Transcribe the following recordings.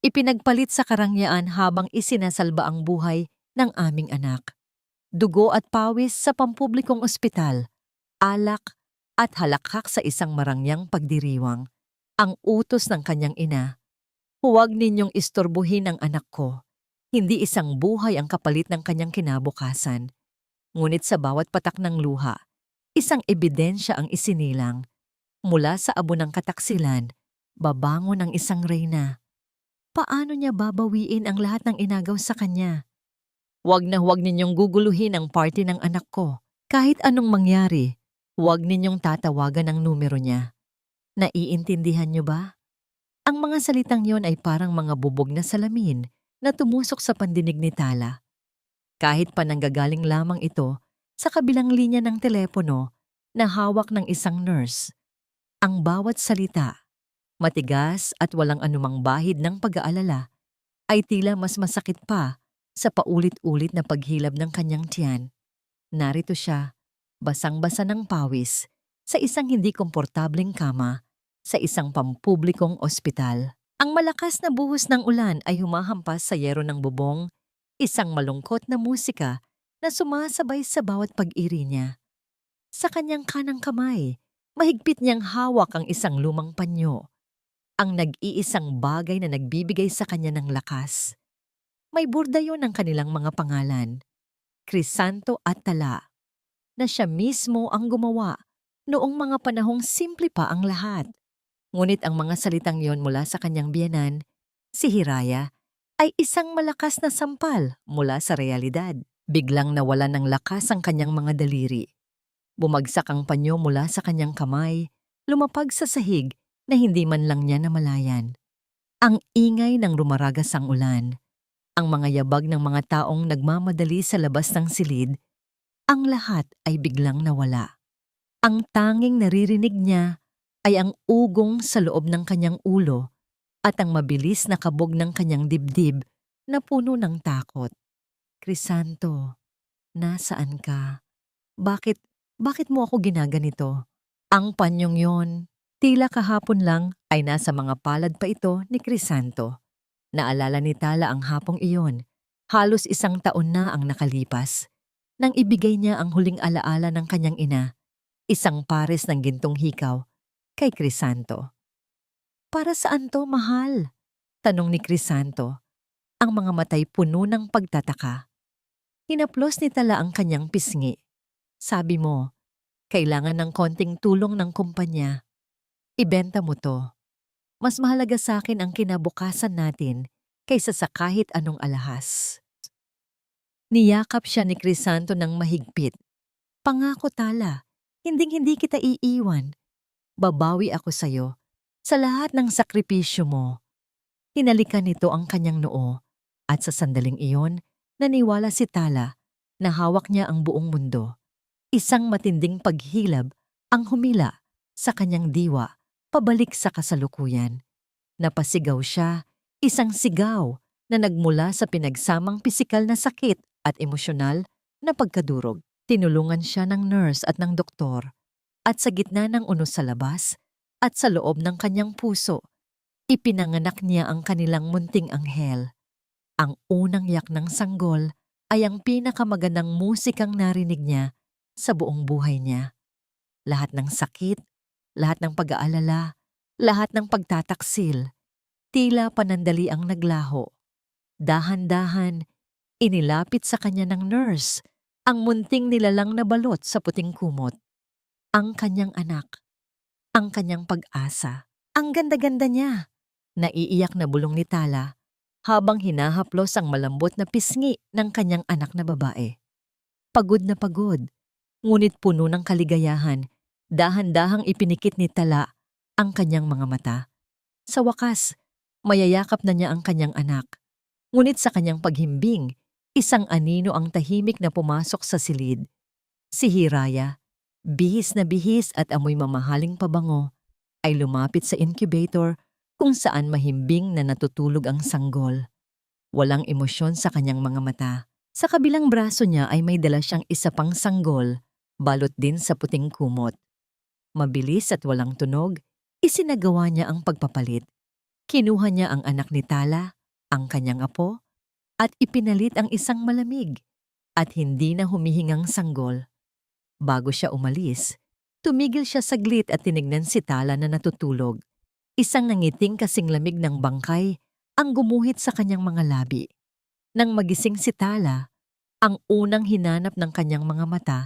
Ipinagpalit sa karangyaan habang isinasalba ang buhay ng aming anak. Dugo at pawis sa pampublikong ospital, alak at halakhak sa isang marangyang pagdiriwang. Ang utos ng kanyang ina, huwag ninyong istorbohin ang anak ko. Hindi isang buhay ang kapalit ng kanyang kinabukasan. Ngunit sa bawat patak ng luha, isang ebidensya ang isinilang. Mula sa abo ng kataksilan, babangon ang isang reyna. Paano niya babawiin ang lahat ng inagaw sa kanya? Huwag na huwag ninyong guguluhin ang party ng anak ko. Kahit anong mangyari, huwag ninyong tatawagan ang numero niya. Naiintindihan niyo ba? Ang mga salitang yon ay parang mga bubog na salamin na tumusok sa pandinig ni Tala. Kahit pa nanggagaling lamang ito sa kabilang linya ng telepono na hawak ng isang nurse. Ang bawat salita, matigas at walang anumang bahid ng pag-aalala, ay tila mas masakit pa sa paulit-ulit na paghilab ng kanyang tiyan. Narito siya, basang-basa ng pawis, sa isang hindi komportableng kama, sa isang pampublikong ospital. Ang malakas na buhos ng ulan ay humahampas sa yero ng bubong, isang malungkot na musika na sumasabay sa bawat pag-iri niya. Sa kanyang kanang kamay, mahigpit niyang hawak ang isang lumang panyo, ang nag-iisang bagay na nagbibigay sa kanya ng lakas. May burda yon ang kanilang mga pangalan, Crisanto at Tala, na siya mismo ang gumawa noong mga panahong simple pa ang lahat. Ngunit ang mga salitang yon mula sa kanyang biyenan, si Hiraya, ay isang malakas na sampal mula sa realidad. Biglang nawalan ng lakas ang kanyang mga daliri. Bumagsak ang panyo mula sa kanyang kamay, lumapag sa sahig na hindi man lang niya namalayan. Ang ingay ng rumaragas ang ulan, ang mga yabag ng mga taong nagmamadali sa labas ng silid, ang lahat ay biglang nawala. Ang tanging naririnig niya ay ang ugong sa loob ng kanyang ulo at ang mabilis na kabog ng kanyang dibdib na puno ng takot. Crisanto, nasaan ka? Bakit mo ako ginaganito? Ang panyong yon, tila kahapon lang ay nasa mga palad pa ito ni Crisanto. Naalala ni Tala ang hapong iyon. Halos 1 taon na ang nakalipas. Nang ibigay niya ang huling alaala ng kanyang ina, isang pares ng gintong hikaw, kay Crisanto. Para saan to, mahal? Tanong ni Crisanto, ang mga matay puno ng pagtataka. Hinaplos ni Tala ang kanyang pisngi. Sabi mo, kailangan ng konting tulong ng kumpanya. Ibenta mo to. Mas mahalaga sa akin ang kinabukasan natin kaysa sa kahit anong alahas. Niyakap siya ni Crisanto ng mahigpit. Pangako, Tala, hinding-hindi kita iiwan. Babawi ako sa'yo sa lahat ng sakripisyo mo. Hinalikan nito ang kanyang noo at sa sandaling iyon, naniwala si Tala na hawak niya ang buong mundo. Isang matinding paghilab ang humila sa kanyang diwa pabalik sa kasalukuyan. Napasigaw siya, isang sigaw na nagmula sa pinagsamang pisikal na sakit at emosyonal na pagkadurog. Tinulungan siya ng nurse at ng doktor at sa gitna ng unos sa labas at sa loob ng kanyang puso, ipinanganak niya ang kanilang munting anghel. Ang unang yak ng sanggol ay ang pinakamagandang musikang narinig niya sa buong buhay niya. Lahat ng sakit, lahat ng pag-aalala, lahat ng pagtataksil, tila panandali ang naglaho. Dahan-dahan, inilapit sa kanya ng nurse ang munting nilalang na balot sa puting kumot. Ang kanyang anak, ang kanyang pag-asa, ang ganda-ganda niya. Naiiyak na bulong ni Tala habang hinahaplos ang malambot na pisngi ng kanyang anak na babae. Pagod na pagod, ngunit puno ng kaligayahan, dahan-dahang ipinikit ni Tala ang kanyang mga mata. Sa wakas, mayayakap na niya ang kanyang anak. Ngunit sa kanyang paghimbing, isang anino ang tahimik na pumasok sa silid. Si Hiraya, bihis na bihis at amoy mamahaling pabango, ay lumapit sa incubator kung saan mahimbing na natutulog ang sanggol. Walang emosyon sa kanyang mga mata. Sa kabilang braso niya ay may dala siyang isa pang sanggol, balot din sa puting kumot. Mabilis at walang tunog, isinagawa niya ang pagpapalit. Kinuha niya ang anak ni Tala, ang kanyang apo, at ipinalit ang isang malamig at hindi na humihingang sanggol. Bago siya umalis, tumigil siya saglit at tinignan si Tala na natutulog. Isang nangiting kasing lamig ng bangkay ang gumuhit sa kanyang mga labi. Nang magising si Tala, ang unang hinanap ng kanyang mga mata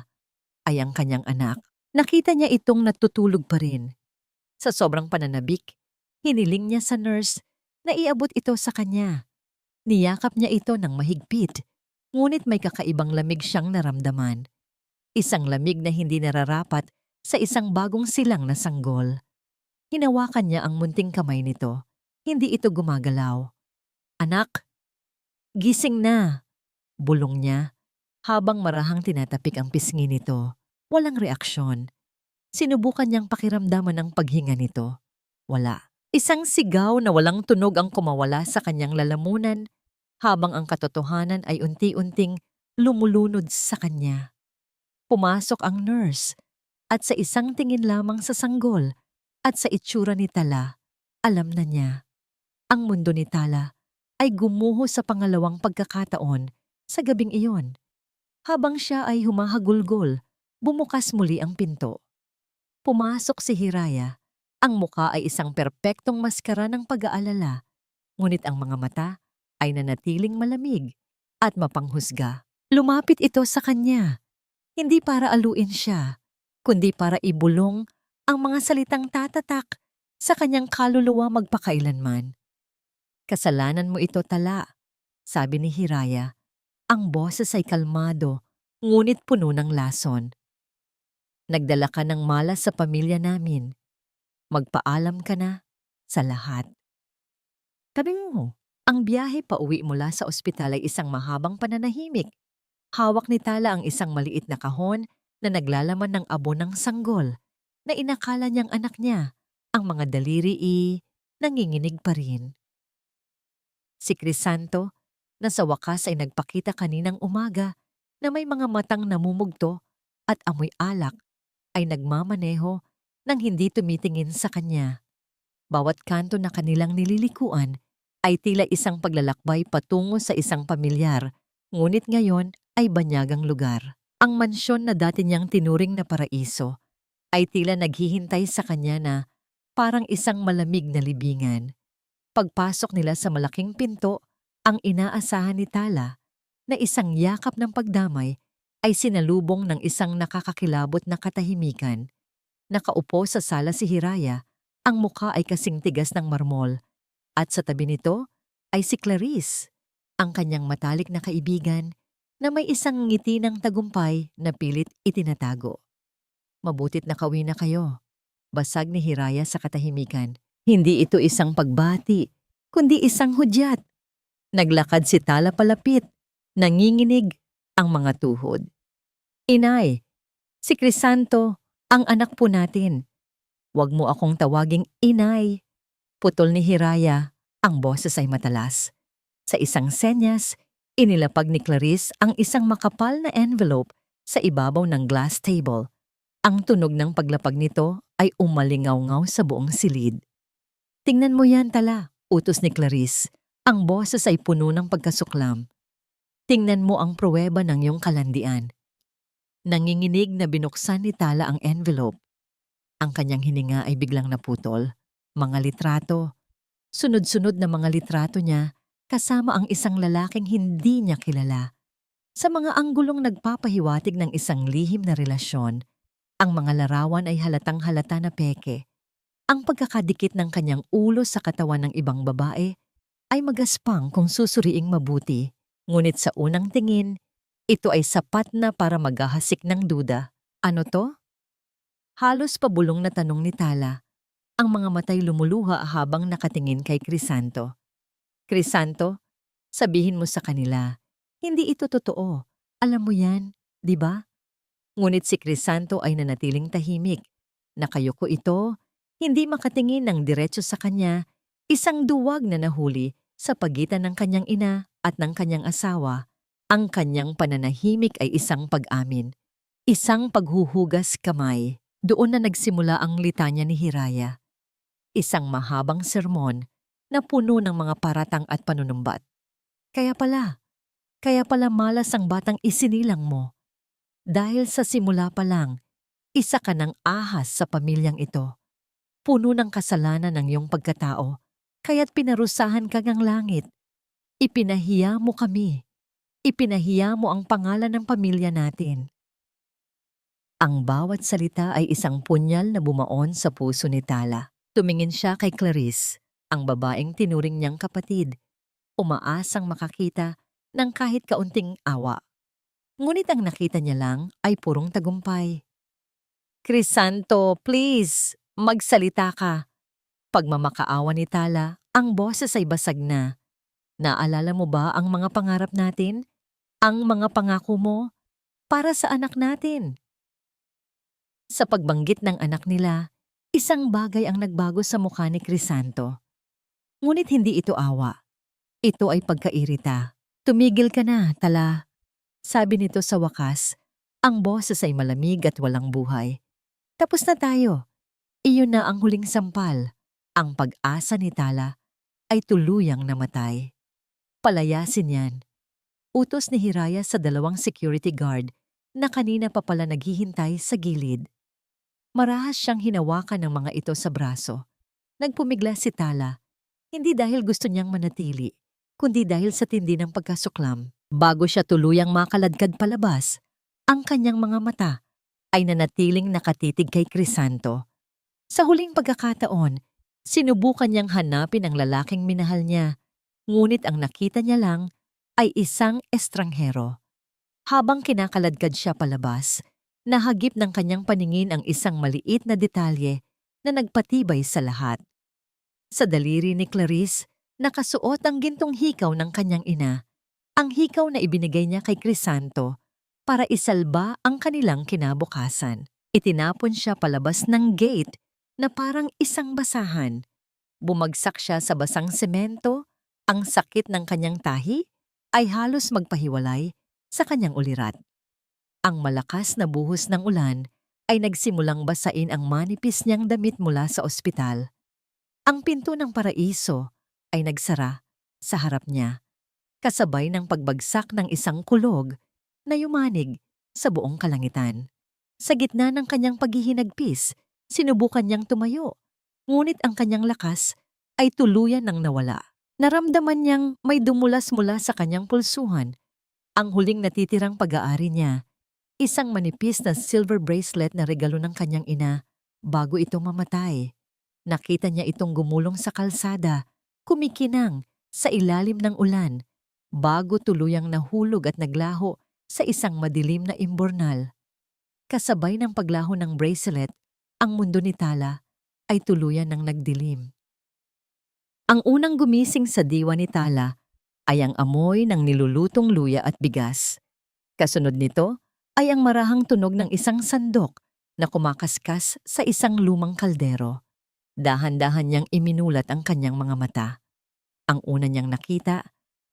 ay ang kanyang anak. Nakita niya itong natutulog pa rin. Sa sobrang pananabik, hiniling niya sa nurse na iabot ito sa kanya. Niyakap niya ito ng mahigpit, ngunit may kakaibang lamig siyang naramdaman. Isang lamig na hindi nararapat sa isang bagong silang na sanggol. Hinawakan niya ang munting kamay nito. Hindi ito gumagalaw. "Anak, gising na!" Bulong niya habang marahang tinatapik ang pisngi nito. Walang reaksyon. Sinubukan niyang pakiramdaman ang paghinga nito. Wala. Isang sigaw na walang tunog ang kumawala sa kanyang lalamunan habang ang katotohanan ay unti-unting lumulunod sa kanya. Pumasok ang nurse at sa isang tingin lamang sa sanggol at sa itsura ni Tala, alam na niya. Ang mundo ni Tala ay gumuho sa pangalawang pagkakataon sa gabing iyon. Habang siya ay humahagulgol, bumukas muli ang pinto. Pumasok si Hiraya. Ang muka ay isang perpektong maskara ng pag-aalala, ngunit ang mga mata ay nanatiling malamig at mapanghusga. Lumapit ito sa kanya, hindi para aluin siya, kundi para ibulong ang mga salitang tatatak sa kanyang kaluluwa magpakailanman. "Kasalanan mo ito, Tala," sabi ni Hiraya. Ang boses ay kalmado, ngunit puno ng lason. "Nagdala ka ng malas sa pamilya namin. Magpaalam ka na sa lahat." Tabing mo, ang biyahe pauwi mula sa ospital ay isang mahabang pananahimik. Hawak ni Tala ang isang maliit na kahon na naglalaman ng abo ng sanggol na inakala niyang anak niya. Ang mga daliri nanginginig pa rin. Si Crisanto, na sa wakas ay nagpakita kaninang umaga na may mga matang namumugto at amoy alak, ay nagmamaneho nang hindi tumitingin sa kanya. Bawat kanto na kanilang nililikuan ay tila isang paglalakbay patungo sa isang pamilyar, ngunit ngayon ay banyagang lugar. Ang mansyon na dati niyang tinuring na paraiso ay tila naghihintay sa kanya na parang isang malamig na libingan. Pagpasok nila sa malaking pinto, ang inaasahan ni Tala na isang yakap ng pagdamay ay sinalubong ng isang nakakakilabot na katahimikan. Nakaupo sa sala si Hiraya, ang mukha ay kasing tigas ng marmol, at sa tabi nito ay si Clarice, ang kanyang matalik na kaibigan na may isang ngiti ng tagumpay na pilit itinatago. "Mabutit nakauwi na kayo," basag ni Hiraya sa katahimikan. Hindi ito isang pagbati, kundi isang hudyat. Naglakad si Tala palapit, nanginginig ang mga tuhod. "Inay, si Crisanto, ang anak po natin. Huwag mo akong tawaging inay." Putol ni Hiraya, ang boses ay matalas. Sa isang senyas, inilapag ni Clarice ang isang makapal na envelope sa ibabaw ng glass table. Ang tunog ng paglapag nito ay umalingaw-ngaw sa buong silid. "Tingnan mo yan, Tala," utos ni Clarice. Ang boses ay puno ng pagkasuklam. "Tingnan mo ang pruweba ng iyong kalandian." Nanginginig na binuksan ni Tala ang envelope. Ang kanyang hininga ay biglang naputol. Mga litrato. Sunod-sunod na mga litrato niya kasama ang isang lalaking hindi niya kilala. Sa mga anggulong nagpapahiwatig ng isang lihim na relasyon, ang mga larawan ay halatang-halata na peke. Ang pagkakadikit ng kanyang ulo sa katawan ng ibang babae ay magaspang kung susuriing mabuti. Ngunit sa unang tingin, ito ay sapat na para maghahasik ng duda. "Ano to?" Halos pabulong na tanong ni Tala. Ang mga matay lumuluha habang nakatingin kay Crisanto. "Crisanto, sabihin mo sa kanila, hindi ito totoo. Alam mo yan, di ba?" Ngunit si Crisanto ay nanatiling tahimik. Nakayuko ito, hindi makatingin ng diretso sa kanya, isang duwag na nahuli sa pagitan ng kanyang ina at ng kanyang asawa. Ang kanyang pananahimik ay isang pag-amin, isang paghuhugas kamay. Doon na nagsimula ang litanya ni Hiraya. Isang mahabang sermon na puno ng mga paratang at panunumbat. Kaya pala malas ang batang isinilang mo. Dahil sa simula pa lang, isa ka ng ahas sa pamilyang ito. Puno ng kasalanan ng iyong pagkatao, kaya't pinarusahan ka ng langit. Ipinahiya mo kami. Ipinahiya mo ang pangalan ng pamilya natin. Ang bawat salita ay isang punyal na bumaon sa puso ni Tala. Tumingin siya kay Clarice, ang babaeng tinuring niyang kapatid, umaasang makakita ng kahit kaunting awa. Ngunit ang nakita niya lang ay purong tagumpay. Crisanto, please, magsalita ka. Pagmamakaawa ni Tala, ang boses ay basag na. Naalala mo ba ang mga pangarap natin? Ang mga pangako mo para sa anak natin. Sa pagbanggit ng anak nila, isang bagay ang nagbago sa mukha ni Crisanto. Ngunit hindi ito awa. Ito ay pagkairita. Tumigil ka na, Tala. Sabi nito sa wakas, ang boses ay malamig at walang buhay. Tapos na tayo. Iyon na ang huling sampal. Ang pag-asa ni Tala ay tuluyang namatay. Palayasin yan. Utos ni Hiraya sa 2 security guard na kanina pa pala naghihintay sa gilid. Marahas siyang hinawakan ng mga ito sa braso. Nagpumigla si Tala, hindi dahil gusto niyang manatili, kundi dahil sa tindi ng pagkasuklam. Bago siya tuluyang makaladkad palabas, ang kanyang mga mata ay nanatiling nakatitig kay Crisanto. Sa huling pagkakataon, sinubukan niyang hanapin ang lalaking minahal niya, ngunit ang nakita niya lang ay isang estranghero. Habang kinakaladkad siya palabas, nahagip ng kanyang paningin ang isang maliit na detalye na nagpatibay sa lahat. Sa daliri ni Clarice, nakasuot ang gintong hikaw ng kanyang ina, ang hikaw na ibinigay niya kay Crisanto para isalba ang kanilang kinabukasan. Itinapon siya palabas ng gate na parang isang basahan. Bumagsak siya sa basang semento, ang sakit ng kanyang tahi ay halos magpahiwalay sa kanyang ulirat. Ang malakas na buhos ng ulan ay nagsimulang basain ang manipis niyang damit mula sa ospital. Ang pinto ng paraiso ay nagsara sa harap niya, kasabay ng pagbagsak ng isang kulog na yumanig sa buong kalangitan. Sa gitna ng kanyang paghihinagpis, sinubukan niyang tumayo, ngunit ang kanyang lakas ay tuluyan ng nawala. Naramdaman niyang may dumulas mula sa kanyang pulsuhan. Ang huling natitirang pag-aari niya, isang manipis na silver bracelet na regalo ng kanyang ina bago ito mamatay. Nakita niya itong gumulong sa kalsada, kumikinang sa ilalim ng ulan, bago tuluyang nahulog at naglaho sa isang madilim na imbornal. Kasabay ng paglaho ng bracelet, ang mundo ni Tala ay tuluyan ng nagdilim. Ang unang gumising sa diwa ni Tala ay ang amoy ng nilulutong luya at bigas. Kasunod nito ay ang marahang tunog ng isang sandok na kumakaskas sa isang lumang kaldero. Dahan-dahan niyang iminulat ang kanyang mga mata. Ang una niyang nakita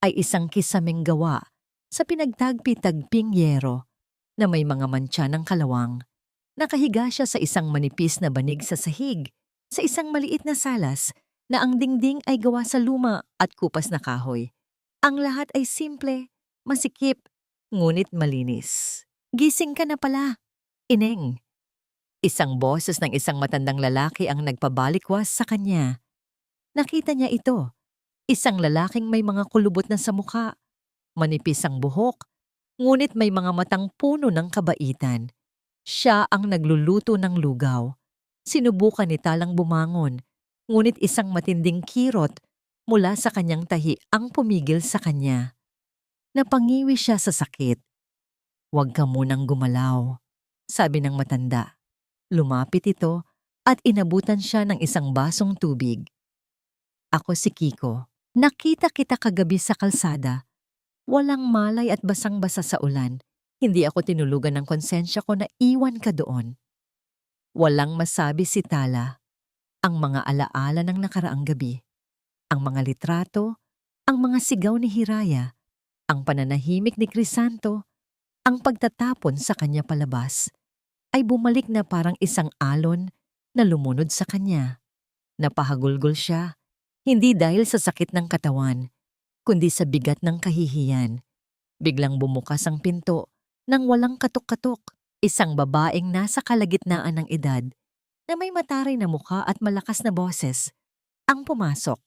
ay isang kisameng gawa sa pinagtagpi-tagping yero na may mga mantsa ng kalawang. Nakahiga siya sa isang manipis na banig sa sahig, sa isang maliit na salas na ang dingding ay gawa sa luma at kupas na kahoy. Ang lahat ay simple, masikip, ngunit malinis. Gising ka na pala, Ineng. Isang boses ng isang matandang lalaki ang nagpabalikwas sa kanya. Nakita niya ito, isang lalaking may mga kulubot na sa mukha, manipis ang buhok, ngunit may mga matang puno ng kabaitan. Siya ang nagluluto ng lugaw. Sinubukan ni Talang bumangon, ngunit isang matinding kirot mula sa kanyang tahi ang pumigil sa kanya. Napangiwi siya sa sakit. "Huwag ka munang gumalaw," sabi ng matanda. Lumapit ito at inabutan siya ng isang basong tubig. "Ako si Kiko. Nakita kita kagabi sa kalsada. Walang malay at basang-basa sa ulan. Hindi ako tinulugan ng konsensya ko na iwan ka doon." Walang masabi si Tala. Ang mga alaala ng nakaraang gabi, ang mga litrato, ang mga sigaw ni Hiraya, ang pananahimik ni Crisanto, ang pagtatapon sa kanya palabas, ay bumalik na parang isang alon na lumunod sa kanya. Napahagulgol siya, Hindi dahil sa sakit ng katawan, kundi sa bigat ng kahihiyan. Biglang bumukas ang pinto nang walang katok-katok. Isang babaeng nasa kalagitnaan ng edad na may mataray na mukha at malakas na boses ang pumasok.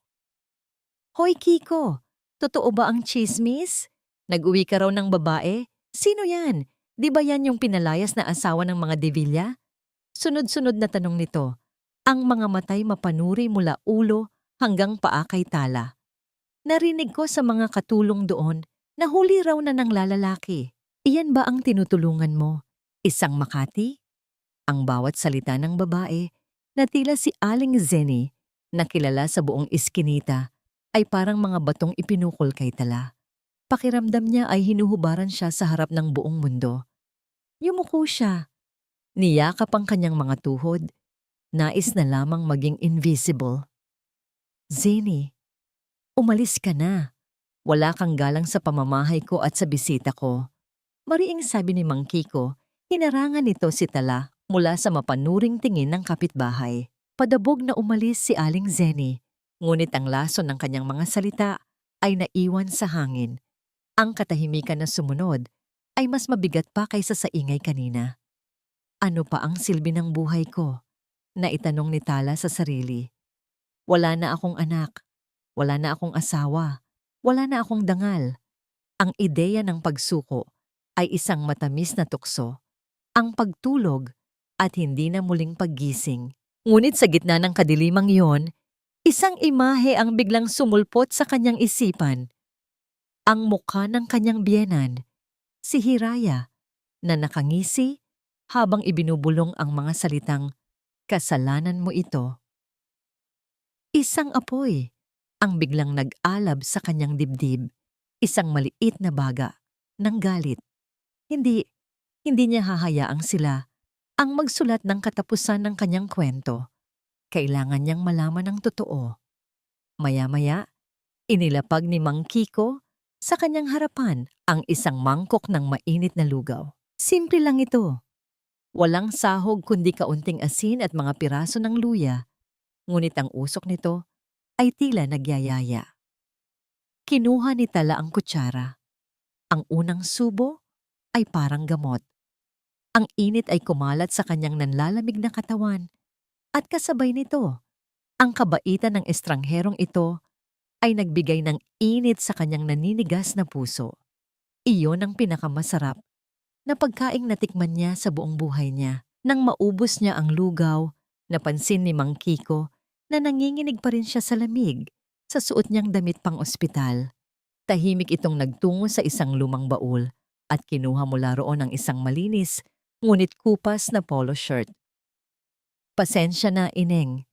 Hoy Kiko, totoo ba ang chismis? Nag-uwi ka raw ng babae? Sino yan? Di ba yan yung pinalayas na asawa ng mga Devilla? Sunod-sunod na tanong nito. Ang mga matay mapanuri mula ulo hanggang paa kay Tala. Narinig ko sa mga katulong doon na huli raw na ng lalaki. Iyan ba ang tinutulungan mo? Isang Makati? Ang bawat salita ng babae na tila si Aling Zenny na kilala sa buong iskinita ay parang mga batong ipinukol kay Tala. Pakiramdam niya ay hinuhubaran siya sa harap ng buong mundo. Yumuko siya. Niyakap ang kanyang mga tuhod. Nais na lamang maging invisible. Zenny, umalis ka na. Wala kang galang sa pamamahay ko at sa bisita ko. Mariing sabi ni Mang Kiko, hinarangan nito si Tala mula sa mapanuring tingin ng kapitbahay. Padabog na umalis si Aling Zenny, ngunit ang laso ng kanyang mga salita ay naiwan sa hangin. Ang katahimikan na sumunod ay mas mabigat pa kaysa sa ingay kanina. Ano pa ang silbi ng buhay ko? Naitanong ni Tala sa sarili. Wala na akong anak, wala na akong asawa, wala na akong dangal. Ang ideya ng pagsuko ay isang matamis na tukso, ang pagtulog at hindi na muling paggising. Ngunit sa gitna ng kadilimang iyon, isang imahe ang biglang sumulpot sa kanyang isipan. Ang mukha ng kanyang biyenan, si Hiraya, na nakangisi habang ibinubulong ang mga salitang, "Kasalanan mo ito." Isang apoy ang biglang nag-alab sa kanyang dibdib, isang maliit na baga ng galit. Hindi niya hahayaang sila ang magsulat ng katapusan ng kanyang kwento. Kailangan niyang malaman ang totoo. Maya-maya, inilapag ni Mang Kiko sa kanyang harapan ang isang mangkok ng mainit na lugaw. Simple lang ito. Walang sahog kundi kaunting asin at mga piraso ng luya, ngunit ang usok nito ay tila nagyayaya. Kinuha ni Tala ang kutsara. Ang unang subo ay parang gamot. Ang init ay kumalat sa kanyang nanlalamig na katawan at kasabay nito, ang kabaitan ng estrangherong ito ay nagbigay ng init sa kanyang naninigas na puso. Iyon ang pinakamasarap na pagkaing natikman niya sa buong buhay niya. Nang maubos niya ang lugaw, napansin ni Mang Kiko na nanginginig pa rin siya sa lamig sa suot niyang damit pang ospital. Tahimik itong nagtungo sa isang lumang baul at kinuha mula roon ang isang malinis ngunit kupas na polo shirt. Pasensya na, Ineng.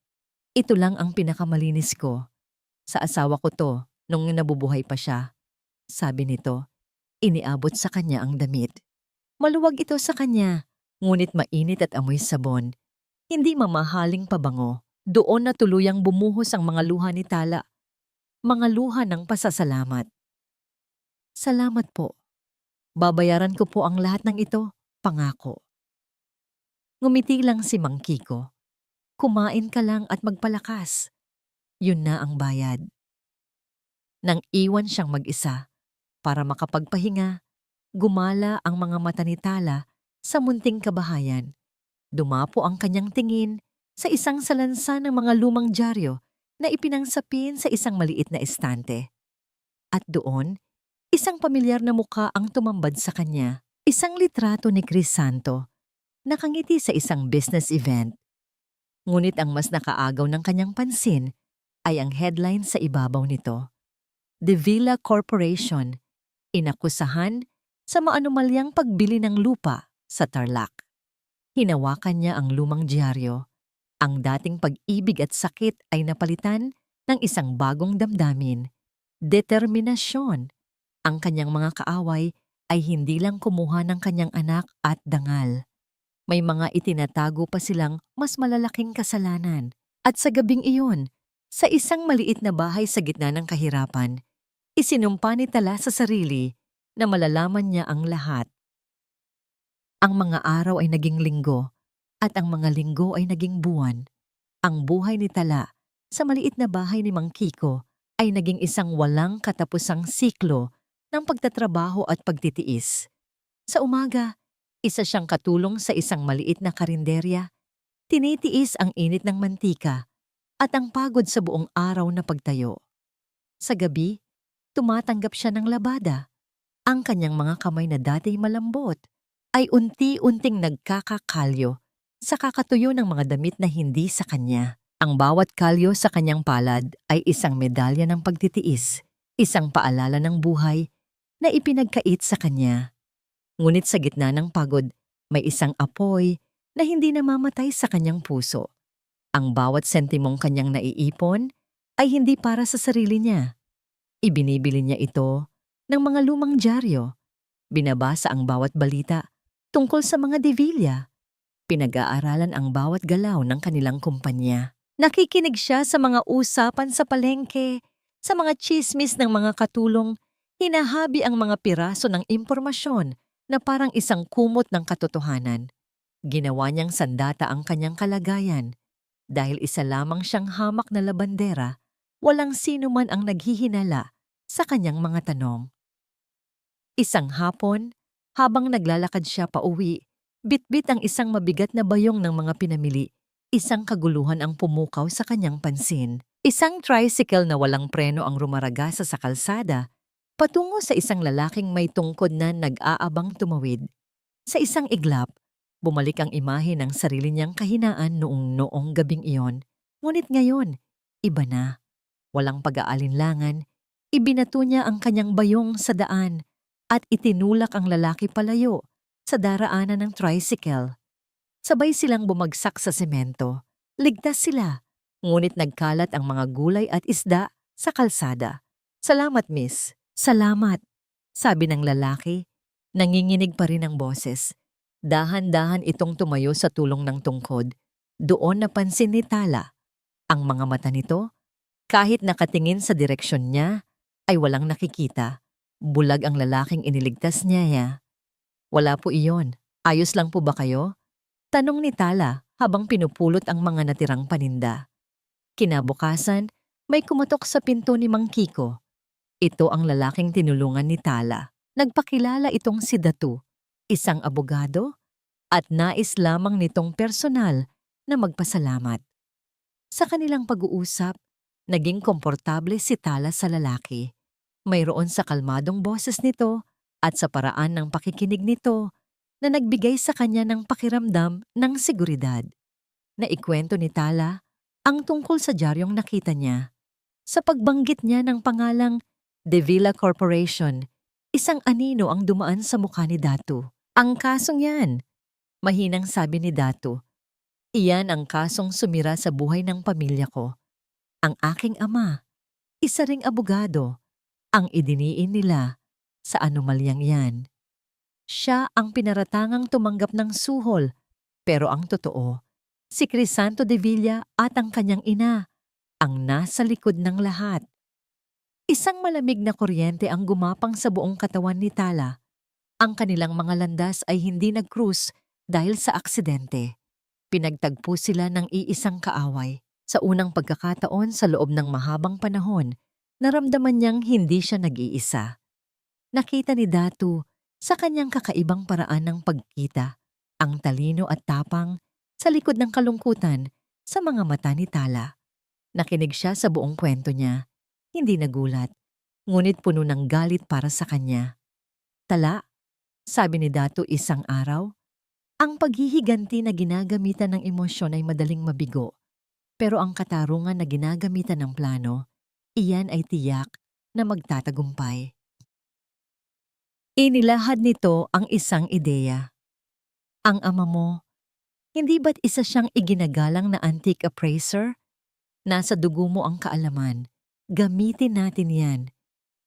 Ito lang ang pinakamalinis ko. Sa asawa ko to nung nabubuhay pa siya. Sabi nito, iniabot sa kanya ang damit. Maluwag ito sa kanya, ngunit mainit at amoy sabon. Hindi mamahaling pabango. Doon na tuluyang bumuhos ang mga luha ni Tala. Mga luha ng pasasalamat. Salamat po. Babayaran ko po ang lahat ng ito, pangako. Ngumiti lang si Mang Kiko. Kumain ka lang at magpalakas. Yun na ang bayad. Nang iwan siyang mag-isa, para makapagpahinga, gumala ang mga mata ni Tala sa munting kabahayan. Dumapo ang kanyang tingin sa isang salansa ng mga lumang dyaryo na ipinangsapin sa isang maliit na estante. At doon, isang pamilyar na mukha ang tumambad sa kanya. Isang litrato ni Crisanto, nakangiti sa isang business event. Ngunit ang mas nakaagaw ng kanyang pansin ay ang headline sa ibabaw nito. Devilla Corporation, inakusahan sa maanumalyang pagbili ng lupa sa Tarlac. Hinawakan niya ang lumang dyaryo. Ang dating pag-ibig at sakit ay napalitan ng isang bagong damdamin. Determinasyon. Ang kanyang mga kaaway ay hindi lang kumuha ng kanyang anak at dangal. May mga itinatago pa silang mas malalaking kasalanan. At sa gabing iyon, sa isang maliit na bahay sa gitna ng kahirapan, isinumpa ni Tala sa sarili na malalaman niya ang lahat. Ang mga araw ay naging linggo at ang mga linggo ay naging buwan. Ang buhay ni Tala sa maliit na bahay ni Mang Kiko ay naging isang walang katapusang siklo ng pagtatrabaho at pagtitiis. Sa umaga, isa siyang katulong sa isang maliit na karinderya, tinitiis ang init ng mantika at ang pagod sa buong araw na pagtayo. Sa gabi, tumatanggap siya ng labada. Ang kanyang mga kamay na dati malambot ay unti-unting nagkakakalyo sa kakatuyo ng mga damit na hindi sa kanya. Ang bawat kalyo sa kanyang palad ay isang medalya ng pagtitiis, isang paalala ng buhay na ipinagkait sa kanya. Ngunit sa gitna ng pagod, may isang apoy na hindi namamatay sa kanyang puso. Ang bawat sentimong kanyang naiipon ay hindi para sa sarili niya. Ibinibili niya ito ng mga lumang dyaryo. Binabasa ang bawat balita tungkol sa mga Devilla. Pinag-aaralan ang bawat galaw ng kanilang kumpanya. Nakikinig siya sa mga usapan sa palengke, sa mga tsismis ng mga katulong, hinahabi ang mga piraso ng impormasyon na parang isang kumot ng katotohanan. Ginawa niyang sandata ang kanyang kalagayan. Dahil isa lamang siyang hamak na labandera, walang sino man ang naghihinala sa kanyang mga tanong. Isang hapon, habang naglalakad siya pauwi, bitbit ang isang mabigat na bayong ng mga pinamili. Isang kaguluhan ang pumukaw sa kanyang pansin. Isang tricycle na walang preno ang rumaragasa sa kalsada, patungo sa isang lalaking may tungkod na nag-aabang tumawid. Sa isang iglap, bumalik ang imahe ng sarili niyang kahinaan noong gabing iyon. Ngunit ngayon, iba na. Walang pag-aalinlangan, ibinato niya ang kanyang bayong sa daan at itinulak ang lalaki palayo sa daraanan ng tricycle. Sabay silang bumagsak sa semento. Ligtas sila, ngunit nagkalat ang mga gulay at isda sa kalsada. "Salamat, miss." "Salamat," sabi ng lalaki. Nanginginig pa rin ang boses. Dahan-dahan itong tumayo sa tulong ng tungkod. Doon napansin ni Tala. Ang mga mata nito, kahit nakatingin sa direksyon niya, ay walang nakikita. Bulag ang lalaking iniligtas niya. "Wala po iyon. Ayos lang po ba kayo?" Tanong ni Tala habang pinupulot ang mga natirang paninda. Kinabukasan, may kumatok sa pinto ni Mang Kiko. Ito ang lalaking tinulungan ni Tala. Nagpakilala itong si Datu, isang abogado, at nais lamang nitong personal na magpasalamat. Sa kanilang pag-uusap, naging komportable si Tala sa lalaki. Mayroon sa kalmadong boses nito at sa paraan ng pakikinig nito na nagbigay sa kanya ng pakiramdam ng seguridad. Naikwento ni Tala ang tungkol sa dyaryong nakita niya. Sa pagbanggit niya ng pangalang Devilla Corporation, isang anino ang dumaan sa mukha ni Datu. "Ang kasong yan," mahinang sabi ni Datu. "Iyan ang kasong sumira sa buhay ng pamilya ko. Ang aking ama, isa ring abogado, ang idiniin nila sa anomalyang yan. Siya ang pinaratangang tumanggap ng suhol, pero ang totoo, si Crisanto Devilla at ang kanyang ina ang nasa likod ng lahat." Isang malamig na kuryente ang gumapang sa buong katawan ni Tala. Ang kanilang mga landas ay hindi nag-cruise dahil sa aksidente. Pinagtagpo sila ng iisang kaaway. Sa unang pagkakataon sa loob ng mahabang panahon, naramdaman niyang hindi siya nag-iisa. Nakita ni Datu sa kanyang kakaibang paraan ng pagkita, ang talino at tapang sa likod ng kalungkutan sa mga mata ni Tala. Nakinig siya sa buong kwento niya, hindi nagulat, ngunit puno ng galit para sa kanya. "Tala," sabi ni Datu isang araw, "ang paghihiganti na ginagamitan ng emosyon ay madaling mabigo, pero ang katarungan na ginagamitan ng plano, iyan ay tiyak na magtatagumpay." Inilahad nito ang isang ideya. "Ang ama mo, hindi ba't isa siyang iginagalang na antique appraiser? Nasa dugo mo ang kaalaman. Gamitin natin yan.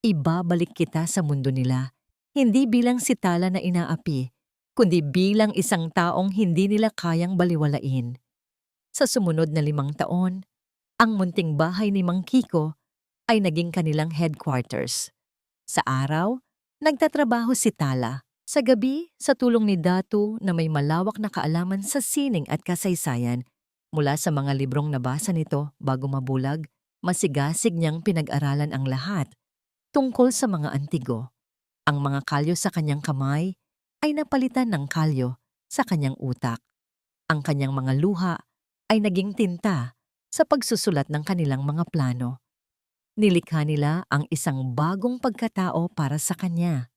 Ibabalik kita sa mundo nila, hindi bilang si Tala na inaapi, kundi bilang isang taong hindi nila kayang baliwalain." Sa sumunod na 5 taon, ang munting bahay ni Mang Kiko ay naging kanilang headquarters. Sa araw, nagtatrabaho si Tala. Sa gabi, sa tulong ni Datu na may malawak na kaalaman sa sining at kasaysayan, Mula sa mga librong nabasa nito bago mabulag, masigasig niyang pinag-aralan ang lahat tungkol sa mga antigo. Ang mga kalyo sa kanyang kamay ay napalitan ng kalyo sa kanyang utak. Ang kanyang mga luha ay naging tinta sa pagsusulat ng kanilang mga plano. Nilikha nila ang isang bagong pagkatao para sa kanya.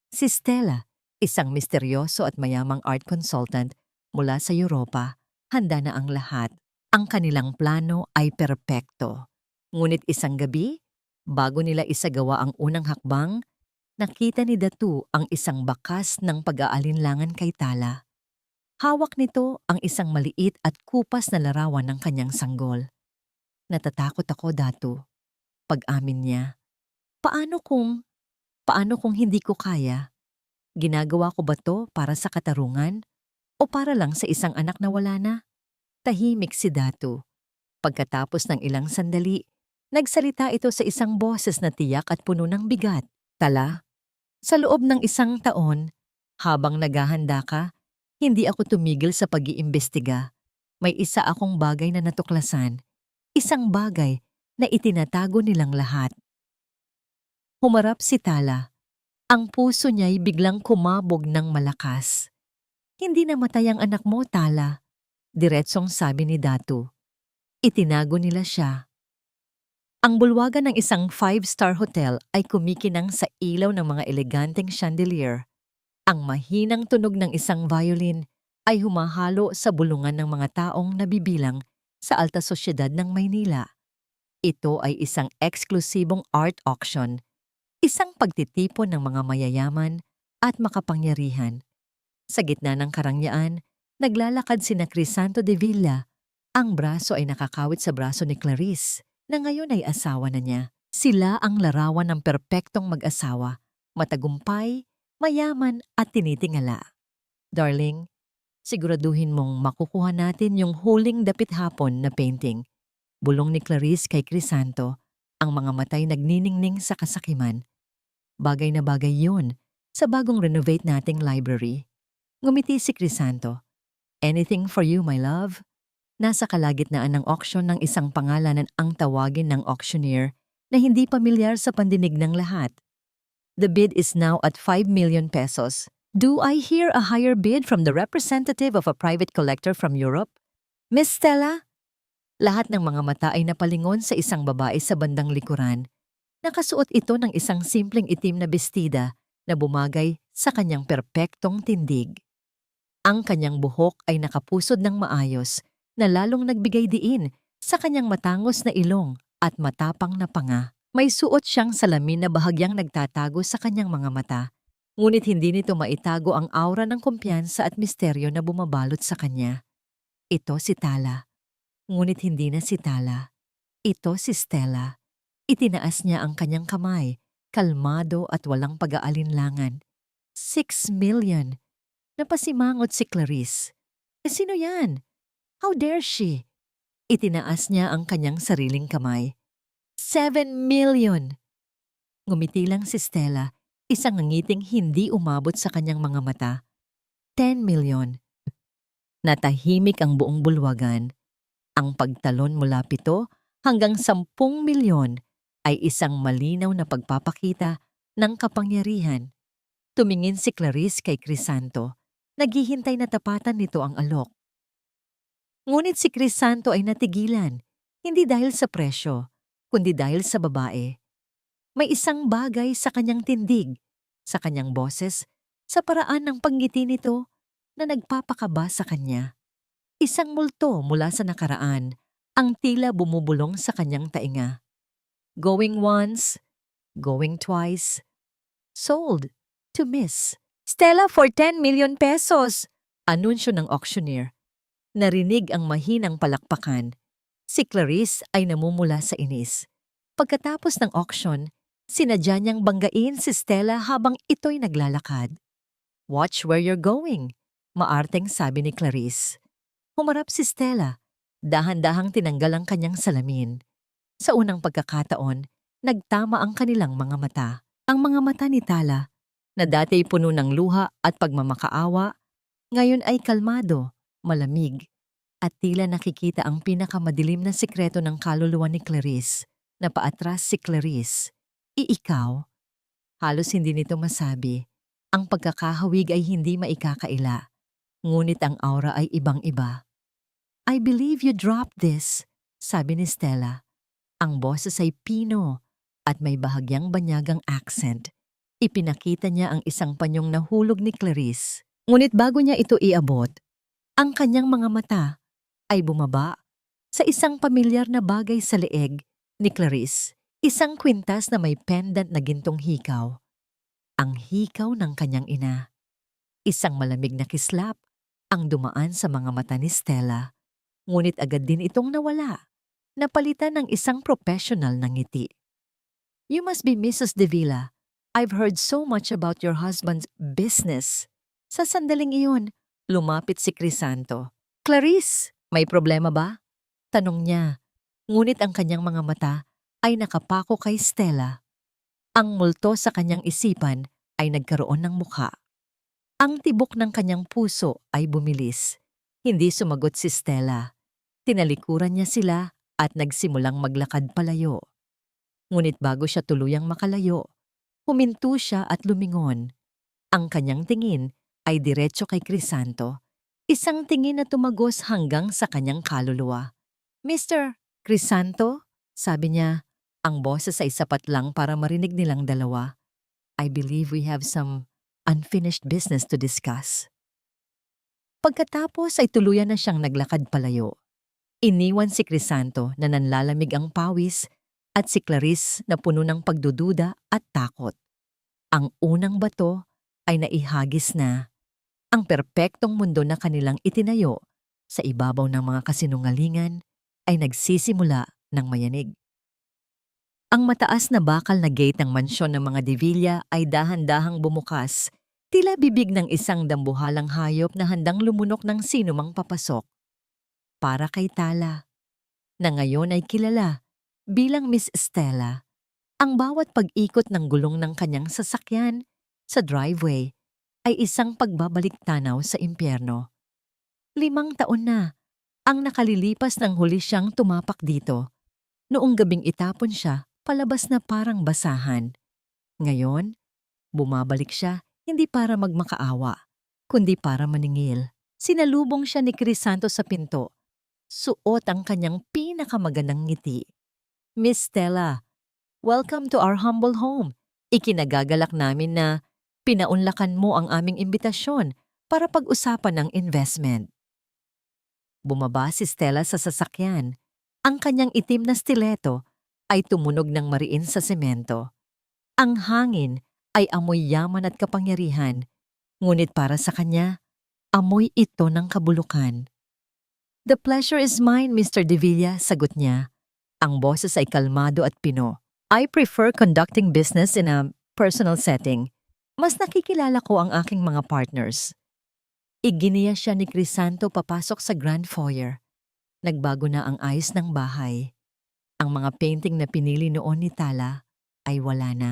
Si Stella, isang misteryoso at mayamang art consultant mula sa Europa, handa na ang lahat. Ang kanilang plano ay perpekto. Ngunit isang gabi, bago nila isagawa ang unang hakbang, nakita ni Datu ang isang bakas ng pag-aalinlangan kay Tala. Hawak nito ang isang maliit at kupas na larawan ng kanyang sanggol. Natatakot ako, Datu. Pag-amin niya. Paano kung hindi ko kaya? Ginagawa ko ba to para sa katarungan? O para lang sa isang anak na wala na? Tahimik si Datu. Pagkatapos ng ilang sandali, nagsalita ito sa isang boses na tiyak at puno ng bigat. Tala, sa loob ng isang taon, habang naghahanda ka, hindi ako tumigil sa pag-iimbestiga. May isa akong bagay na natuklasan. Isang bagay na itinatago nilang lahat. Humarap si Tala. Ang puso niya'y biglang kumabog ng malakas. Hindi namatay ang anak mo, Tala. Diretsong sabi ni Datu. Itinago nila siya. Ang bulwagan ng isang 5-star hotel ay kumikinang sa ilaw ng mga eleganteng chandelier. Ang mahinang tunog ng isang violin ay humahalo sa bulungan ng mga taong nabibilang sa alta sosyedad ng Maynila. Ito ay isang eksklusibong art auction, isang pagtitipon ng mga mayayaman at makapangyarihan. Sa gitna ng karangyaan, naglalakad sina Crisanto de Villa. Ang braso ay nakakawit sa braso ni Clarice, na ngayon ay asawa na niya. Sila ang larawan ng perpektong mag-asawa, matagumpay, mayaman at tinitingala. Darling, siguraduhin mong makukuha natin yung huling dapit hapon na painting. Bulong ni Clarice kay Crisanto, ang mga matay nagniningning sa kasakiman. Bagay na bagay yun sa bagong renovate nating library. Ngumiti si Crisanto. Anything for you, my love? Nasa kalagitnaan ng auction ng isang pangalan ang tawagin ng auctioneer na hindi pamilyar sa pandinig ng lahat. The bid is now at 5 million pesos. Do I hear a higher bid from the representative of a private collector from Europe? Miss Stella? Lahat ng mga mata ay napalingon sa isang babae sa bandang likuran. Nakasuot ito ng isang simpleng itim na bestida na bumagay sa kanyang perpektong tindig. Ang kanyang buhok ay nakapusod ng maayos na lalong nagbigay diin sa kanyang matangos na ilong at matapang na panga. May suot siyang salamin na bahagyang nagtatago sa kanyang mga mata, ngunit hindi nito maitago ang aura ng kumpiyansa at misteryo na bumabalot sa kanya. Ito si Tala. Ngunit hindi na si Tala. Ito si Stella. Itinaas niya ang kanyang kamay, kalmado at walang pag-aalinlangan. 6 million. Napasimangot si Clarice. Sino yan? How dare she? Itinaas niya ang kanyang sariling kamay. 7 million! Ngumiti lang si Stella, isang ngiting hindi umabot sa kanyang mga mata. 10 million. Natahimik ang buong bulwagan. Ang pagtalon mula 7 hanggang 10 milyon ay isang malinaw na pagpapakita ng kapangyarihan. Tumingin si Clarice kay Crisanto. Naghihintay na tapatan nito ang alok. Ngunit si Crisanto ay natigilan, hindi dahil sa presyo, kundi dahil sa babae. May isang bagay sa kanyang tindig, sa kanyang boses, sa paraan ng panggiti nito na nagpapakaba sa kanya. Isang multo mula sa nakaraan, ang tila bumubulong sa kanyang tainga. Going once, going twice. Sold to Miss Stella for 10 million pesos! Anunsyo ng auctioneer. Narinig ang mahinang palakpakan. Si Clarice ay namumula sa inis. Pagkatapos ng auction, sinadya niyang banggain si Stella habang ito'y naglalakad. Watch where you're going, maarteng sabi ni Clarice. Humarap si Stella. Dahan-dahang tinanggal ang kanyang salamin. Sa unang pagkakataon, nagtama ang kanilang mga mata. Ang mga mata ni Tala, na dati puno ng luha at pagmamakaawa, ngayon ay kalmado, malamig. at tila nakikita ang pinakamadilim na sikreto ng kaluluwa ni Clarice. Napaatras si Clarice. Ikaw? Halos hindi nito masabi. Ang pagkakahawig ay hindi maikakaila. Ngunit ang aura ay ibang-iba. I believe you dropped this, sabi ni Stella. Ang boses ay pino at may bahagyang banyagang accent. Ipinakita niya ang isang panyong nahulog ni Clarice. Ngunit bago niya ito iabot, ang kanyang mga mata ay bumaba sa isang pamilyar na bagay sa leeg ni Clarice. Isang kwintas na may pendant na gintong hikaw. Ang hikaw ng kanyang ina. Isang malamig na kislap ang dumaan sa mga mata ni Stella. Ngunit agad din itong nawala. Napalitan ng isang professional na ngiti. You must be Mrs. De Villa. I've heard so much about your husband's business. Sa sandaling iyon, lumapit si Crisanto. Clarice, may problema ba? Tanong niya. Ngunit ang kanyang mga mata ay nakapako kay Stella. Ang multo sa kanyang isipan ay nagkaroon ng mukha. Ang tibok ng kanyang puso ay bumilis. Hindi sumagot si Stella. Tinalikuran niya sila at nagsimulang maglakad palayo. Ngunit bago siya tuluyang makalayo, huminto siya at lumingon. Ang kanyang tingin ay diretso kay Crisanto. Isang tingin na tumagos hanggang sa kanyang kaluluwa. Mr. Crisanto, sabi niya, ang boses ay sapat lang para marinig nilang dalawa. I believe we have some unfinished business to discuss. Pagkatapos ay tuluyan na siyang naglakad palayo. Iniwan si Crisanto na nanlalamig ang pawis at si Clarice na puno ng pagdududa at takot. Ang unang bato ay naihagis na. Ang perpektong mundo na kanilang itinayo sa ibabaw ng mga kasinungalingan ay nagsisimula ng mayanig. Ang mataas na bakal na gate ng mansyon ng mga De Villa ay dahan-dahang bumukas, tila bibig ng isang dambuhalang hayop na handang lumunok ng sinumang papasok. Para kay Tala, na ngayon ay kilala bilang Miss Stella, ang bawat pag-ikot ng gulong ng kanyang sasakyan sa driveway ay isang pagbabalik tanaw sa impyerno. 5 taon na ang nakalilipas nang huli siyang tumapak dito. Noong gabing itapon siya, palabas na parang basahan. Ngayon, bumabalik siya hindi para magmakaawa, kundi para maningil. Sinalubong siya ni Crisanto sa pinto. Suot ang kanyang pinakamagandang ngiti. Miss Stella, welcome to our humble home. Ikinagagalak namin na pinaunlakan mo ang aming imbitasyon para pag-usapan ng investment. Bumaba si Stella sa sasakyan. Ang kanyang itim na stiletto ay tumunog ng mariin sa semento. Ang hangin ay amoy yaman at kapangyarihan, ngunit para sa kanya, amoy ito ng kabulukan. The pleasure is mine, Mr. De Villa, sagot niya. Ang boses ay kalmado at pino. I prefer conducting business in a personal setting. Mas nakikilala ko ang aking mga partners. Iginiya siya ni Crisanto papasok sa grand foyer. Nagbago na ang ayos ng bahay. Ang mga painting na pinili noon ni Tala ay wala na.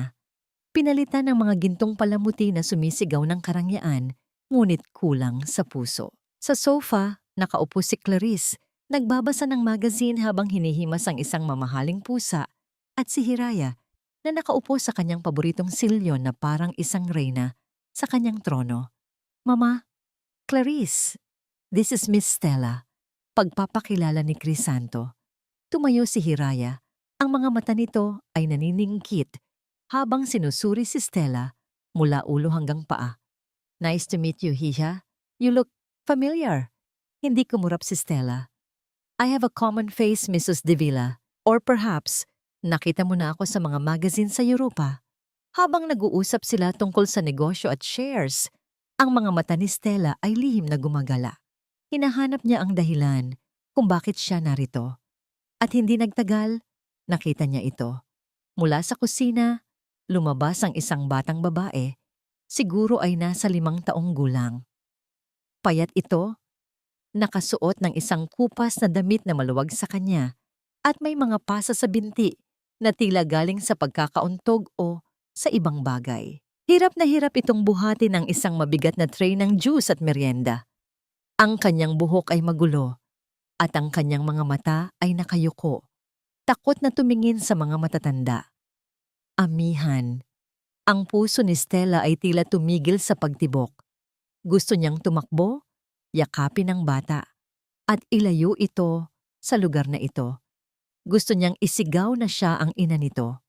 Pinalitan ng mga gintong palamuti na sumisigaw ng karangyaan, ngunit kulang sa puso. Sa sofa, nakaupo si Clarice, nagbabasa ng magazine habang hinihimas ang isang mamahaling pusa, at si Hiraya na nakaupo sa kanyang paboritong silyon na parang isang reyna sa kanyang trono. Mama, Clarice, this is Miss Stella. Pagpapakilala ni Crisanto. Tumayo si Hiraya. Ang mga mata nito ay naniningkit habang sinusuri si Stella mula ulo hanggang paa. Nice to meet you, Hiha. You look familiar. Hindi kumurap si Stella. I have a common face, Mrs. De Villa. Or perhaps, nakita mo na ako sa mga magazine sa Europa. Habang nag-uusap sila tungkol sa negosyo at shares, ang mga mata ni Stella ay lihim na gumagala. Hinahanap niya ang dahilan kung bakit siya narito. At hindi nagtagal, nakita niya ito. Mula sa kusina, lumabas ang isang batang babae, siguro ay nasa 5 taong gulang. Payat ito, nakasuot ng isang kupas na damit na maluwag sa kanya at may mga pasa sa binti na tila galing sa pagkakauntog o sa ibang bagay. Hirap na hirap itong buhati ng isang mabigat na tray ng juice at merienda. Ang kanyang buhok ay magulo at ang kanyang mga mata ay nakayuko, takot na tumingin sa mga matatanda. Amihan. Ang puso ni Stella ay tila tumigil sa pagtibok. Gusto niyang tumakbo, yakapin ang bata, at ilayo ito sa lugar na ito. Gusto niyang isigaw na siya ang ina nito.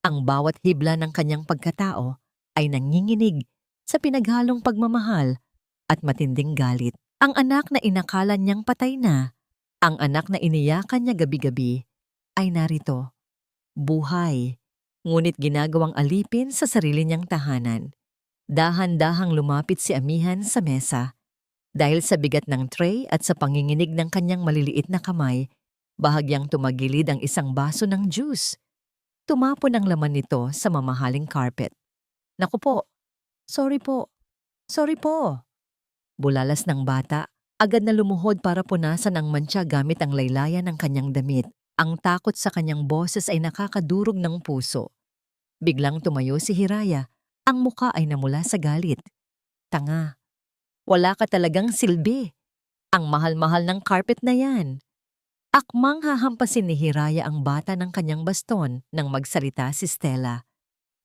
Ang bawat hibla ng kanyang pagkatao ay nanginginig sa pinaghalong pagmamahal at matinding galit. Ang anak na inakala niyang patay na, ang anak na iniyakan niya gabi-gabi, ay narito. Buhay, ngunit ginagawang alipin sa sarili niyang tahanan. Dahan-dahang lumapit si Amihan sa mesa. Dahil sa bigat ng tray at sa panginginig ng kanyang maliliit na kamay, bahagyang tumagilid ang isang baso ng juice. Tumapon ang laman nito sa mamahaling carpet. Naku po, sorry po, sorry po. Bulalas ng bata, agad na lumuhod para punasan ang mantsa gamit ang laylayan ng kanyang damit. Ang takot sa kanyang boses ay nakakadurog ng puso. Biglang tumayo si Hiraya. Ang muka ay namula sa galit. Tanga, wala ka talagang silbi. Ang mahal-mahal ng carpet na yan. Akmang hahampasin ni Hiraya ang bata ng kanyang baston nang magsalita si Stella.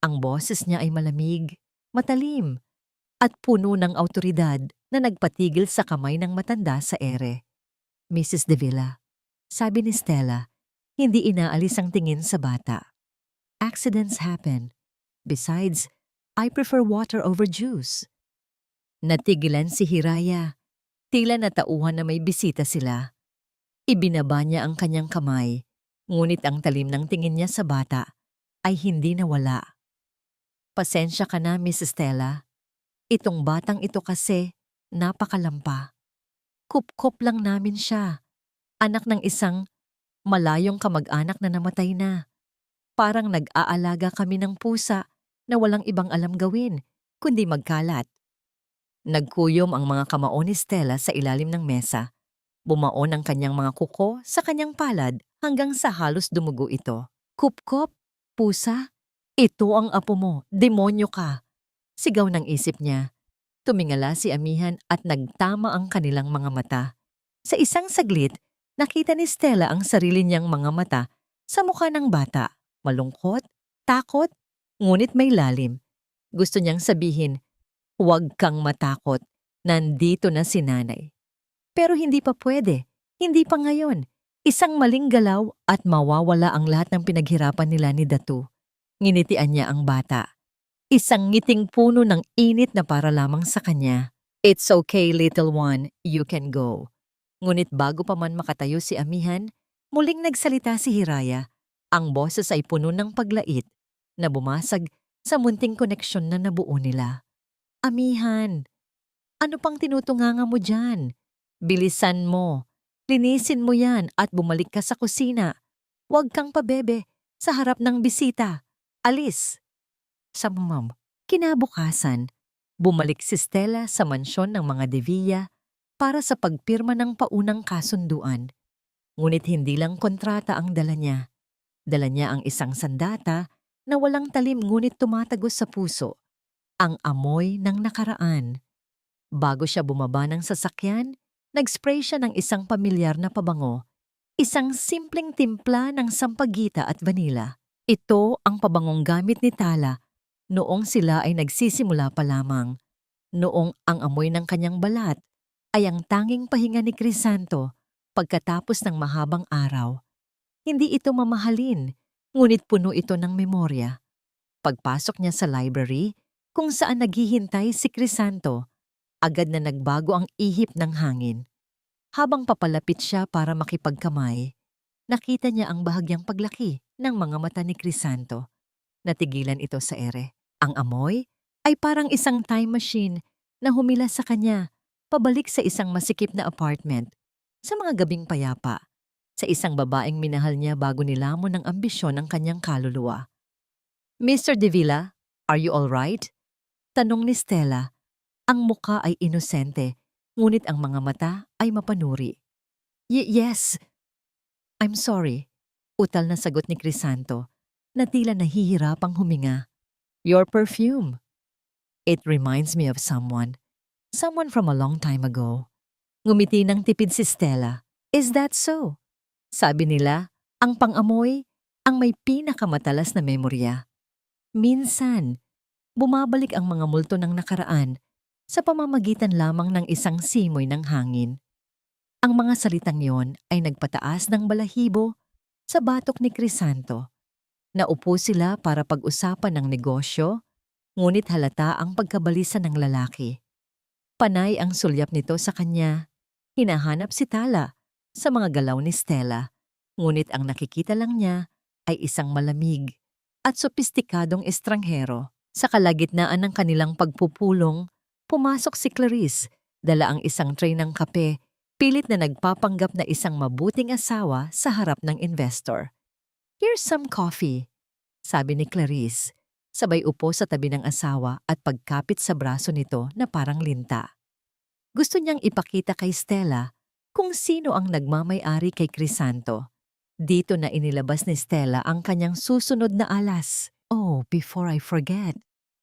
Ang boses niya ay malamig, matalim, at puno ng awtoridad na nagpatigil sa kamay ng matanda sa ere. Mrs. De Villa, sabi ni Stella, hindi inaalis ang tingin sa bata. Accidents happen. Besides, I prefer water over juice. Natigilan si Hiraya. Tila natauhan na may bisita sila. Ibinaba niya ang kanyang kamay, ngunit ang talim ng tingin niya sa bata ay hindi nawala. Pasensya ka na, Miss Stella. Itong batang ito kasi napakalampa. Kup-kup lang namin siya. Anak ng isang malayong kamag-anak na namatay na. Parang nag-aalaga kami ng pusa na walang ibang alam gawin, kundi magkalat. Nagkuyom ang mga kamao ni Stella sa ilalim ng mesa. Bumaon ang kanyang mga kuko sa kanyang palad hanggang sa halos dumugo ito. Kup-kup, pusa, ito ang apo mo, demonyo ka. Sigaw ng isip niya. Tumingala si Amihan at nagtama ang kanilang mga mata. Sa isang saglit, nakita ni Stella ang sarili niyang mga mata sa mukha ng bata. Malungkot, takot, ngunit may lalim. Gusto niyang sabihin, huwag kang matakot, nandito na si nanay. Pero hindi pa pwede, hindi pa ngayon. Isang maling galaw at mawawala ang lahat ng pinaghirapan nila ni Datu. Nginitian niya ang bata. Isang ngiting puno ng init na para lamang sa kanya. It's okay, little one, you can go. Ngunit bago pa man makatayo si Amihan, muling nagsalita si Hiraya. Ang boses ay puno ng paglait na bumasag sa munting koneksyon na nabuo nila. Amihan, ano pang tinutunganga mo dyan? Bilisan mo. Linisin mo yan at bumalik ka sa kusina. Huwag kang pabebe sa harap ng bisita. Alis. Sa ma'am, kinabukasan, bumalik si Stella sa mansyon ng mga De Villa para sa pagpirma ng paunang kasunduan. Ngunit hindi lang kontrata ang dala niya. Dala niya ang isang sandata na walang talim ngunit tumatagos sa puso. Ang amoy ng nakaraan. Bago siya bumaba ng sasakyan, nag-spray siya ng isang pamilyar na pabango. Isang simpleng timpla ng sampagita at vanila. Ito ang pabangong gamit ni Tala noong sila ay nagsisimula pa lamang. Noong ang amoy ng kanyang balat ay ang tanging pahinga ni Crisanto pagkatapos ng mahabang araw. Hindi ito mamahalin, ngunit puno ito ng memorya. Pagpasok niya sa library, kung saan naghihintay si Crisanto, agad na nagbago ang ihip ng hangin. Habang papalapit siya para makipagkamay, nakita niya ang bahagyang paglaki ng mga mata ni Crisanto. Natigilan ito sa ere. Ang amoy ay parang isang time machine na humila sa kanya, pabalik sa isang masikip na apartment, sa mga gabing payapa, sa isang babaeng minahal niya bago nilamon ng ambisyon ng kanyang kaluluwa. Mr. De Villa, are you all right? Tanong ni Stella. Ang muka ay inosente, ngunit ang mga mata ay mapanuri. Yes, I'm sorry, utal na sagot ni Crisanto, na tila nahihirapang huminga. Your perfume. It reminds me of someone from a long time ago. Ngumiti ng tipid si Stella. Is that so? Sabi nila, ang pangamoy ang may pinakamatalas na memorya. Minsan, bumabalik ang mga multo ng nakaraan sa pamamagitan lamang ng isang simoy ng hangin. Ang mga salitang yon ay nagpataas ng balahibo sa batok ni Crisanto. Naupo sila para pag-usapan ng negosyo, ngunit halata ang pagkabalisa ng lalaki. Panay ang sulyap nito sa kanya. Hinahanap si Tala sa mga galaw ni Stella, ngunit ang nakikita lang niya ay isang malamig at sopistikadong estranghero. Sa kalagitnaan ng kanilang pagpupulong, pumasok si Clarice, dala ang isang tray ng kape, pilit na nagpapanggap na isang mabuting asawa sa harap ng investor. "Here's some coffee," sabi ni Clarice, sabay upo sa tabi ng asawa at pagkapit sa braso nito na parang linta. Gusto niyang ipakita kay Stella kung sino ang nagmamay-ari kay Crisanto. Dito na inilabas ni Stella ang kanyang susunod na alas. "Oh, before I forget,"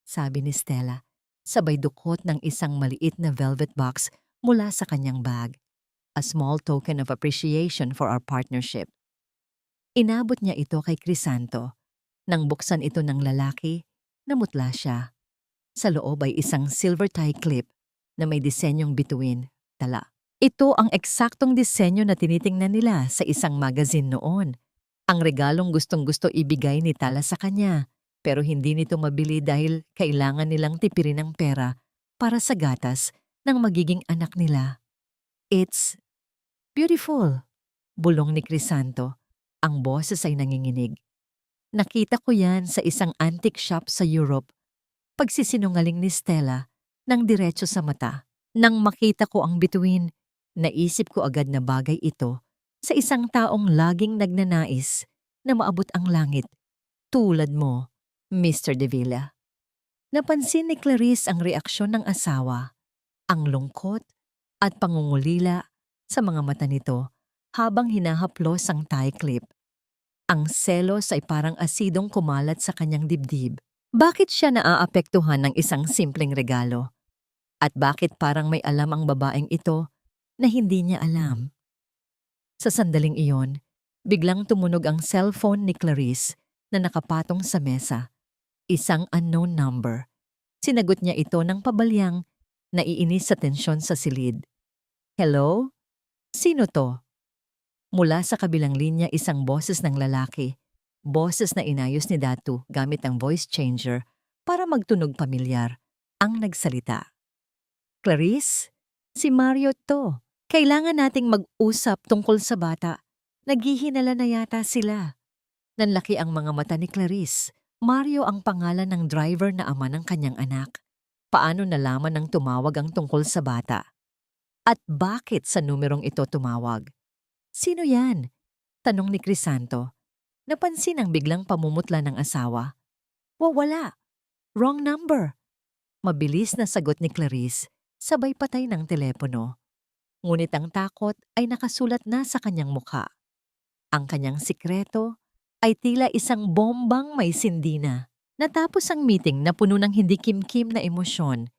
sabi ni Stella, sabay dukot ng isang maliit na velvet box mula sa kanyang bag. A small token of appreciation for our partnership. Inabot niya ito kay Crisanto. Nang buksan ito ng lalaki, namutla siya. Sa loob ay isang silver tie clip na may disenyong bituin, tala. Ito ang eksaktong disenyo na tinitingnan nila sa isang magazine noon. Ang regalong gustong-gusto ibigay ni Tala sa kanya, pero hindi nito mabili dahil kailangan nilang tipirin ng pera para sa gatas ng magiging anak nila. "It's beautiful," bulong ni Crisanto. Ang boses ay nanginginig. "Nakita ko yan sa isang antique shop sa Europe." Pagsisinungaling ni Stella nang diretso sa mata. Nang makita ko ang bituin, naisip ko agad na bagay ito sa isang taong laging nagnanais na maabot ang langit, tulad mo, Mr. De Villa. Napansin ni Clarice ang reaksyon ng asawa, ang lungkot at pangungulila sa mga mata nito habang hinahaplos ang tie clip. Ang selos ay parang asidong kumalat sa kanyang dibdib. Bakit siya naaapektuhan ng isang simpleng regalo? At bakit parang may alam ang babaeng ito na hindi niya alam? Sa sandaling iyon, biglang tumunog ang cellphone ni Clarice na nakapatong sa mesa. Isang unknown number. Sinagot niya ito ng pabalyang, naiinis sa tensyon sa silid. "Hello? Sino to?" Mula sa kabilang linya isang boses ng lalaki. Boses na inayos ni Datu gamit ang voice changer para magtunog pamilyar. Ang nagsalita. "Clarice, si Mario to. Kailangan nating mag-usap tungkol sa bata. Naghihinala na yata sila." Nanlaki ang mga mata ni Clarice. Mario ang pangalan ng driver na ama ng kanyang anak. Paano nalaman ng tumawag ang tungkol sa bata? At bakit sa numerong ito tumawag? "Sino yan?" tanong ni Crisanto. Napansin ang biglang pamumutla ng asawa. "Wala. Wrong number." Mabilis na sagot ni Clarice, sabay patay ng telepono. Ngunit ang takot ay nakasulat na sa kanyang mukha. Ang kanyang sikreto ay tila isang bombang may sindina. Natapos ang meeting na puno ng hindi kimkim na emosyon.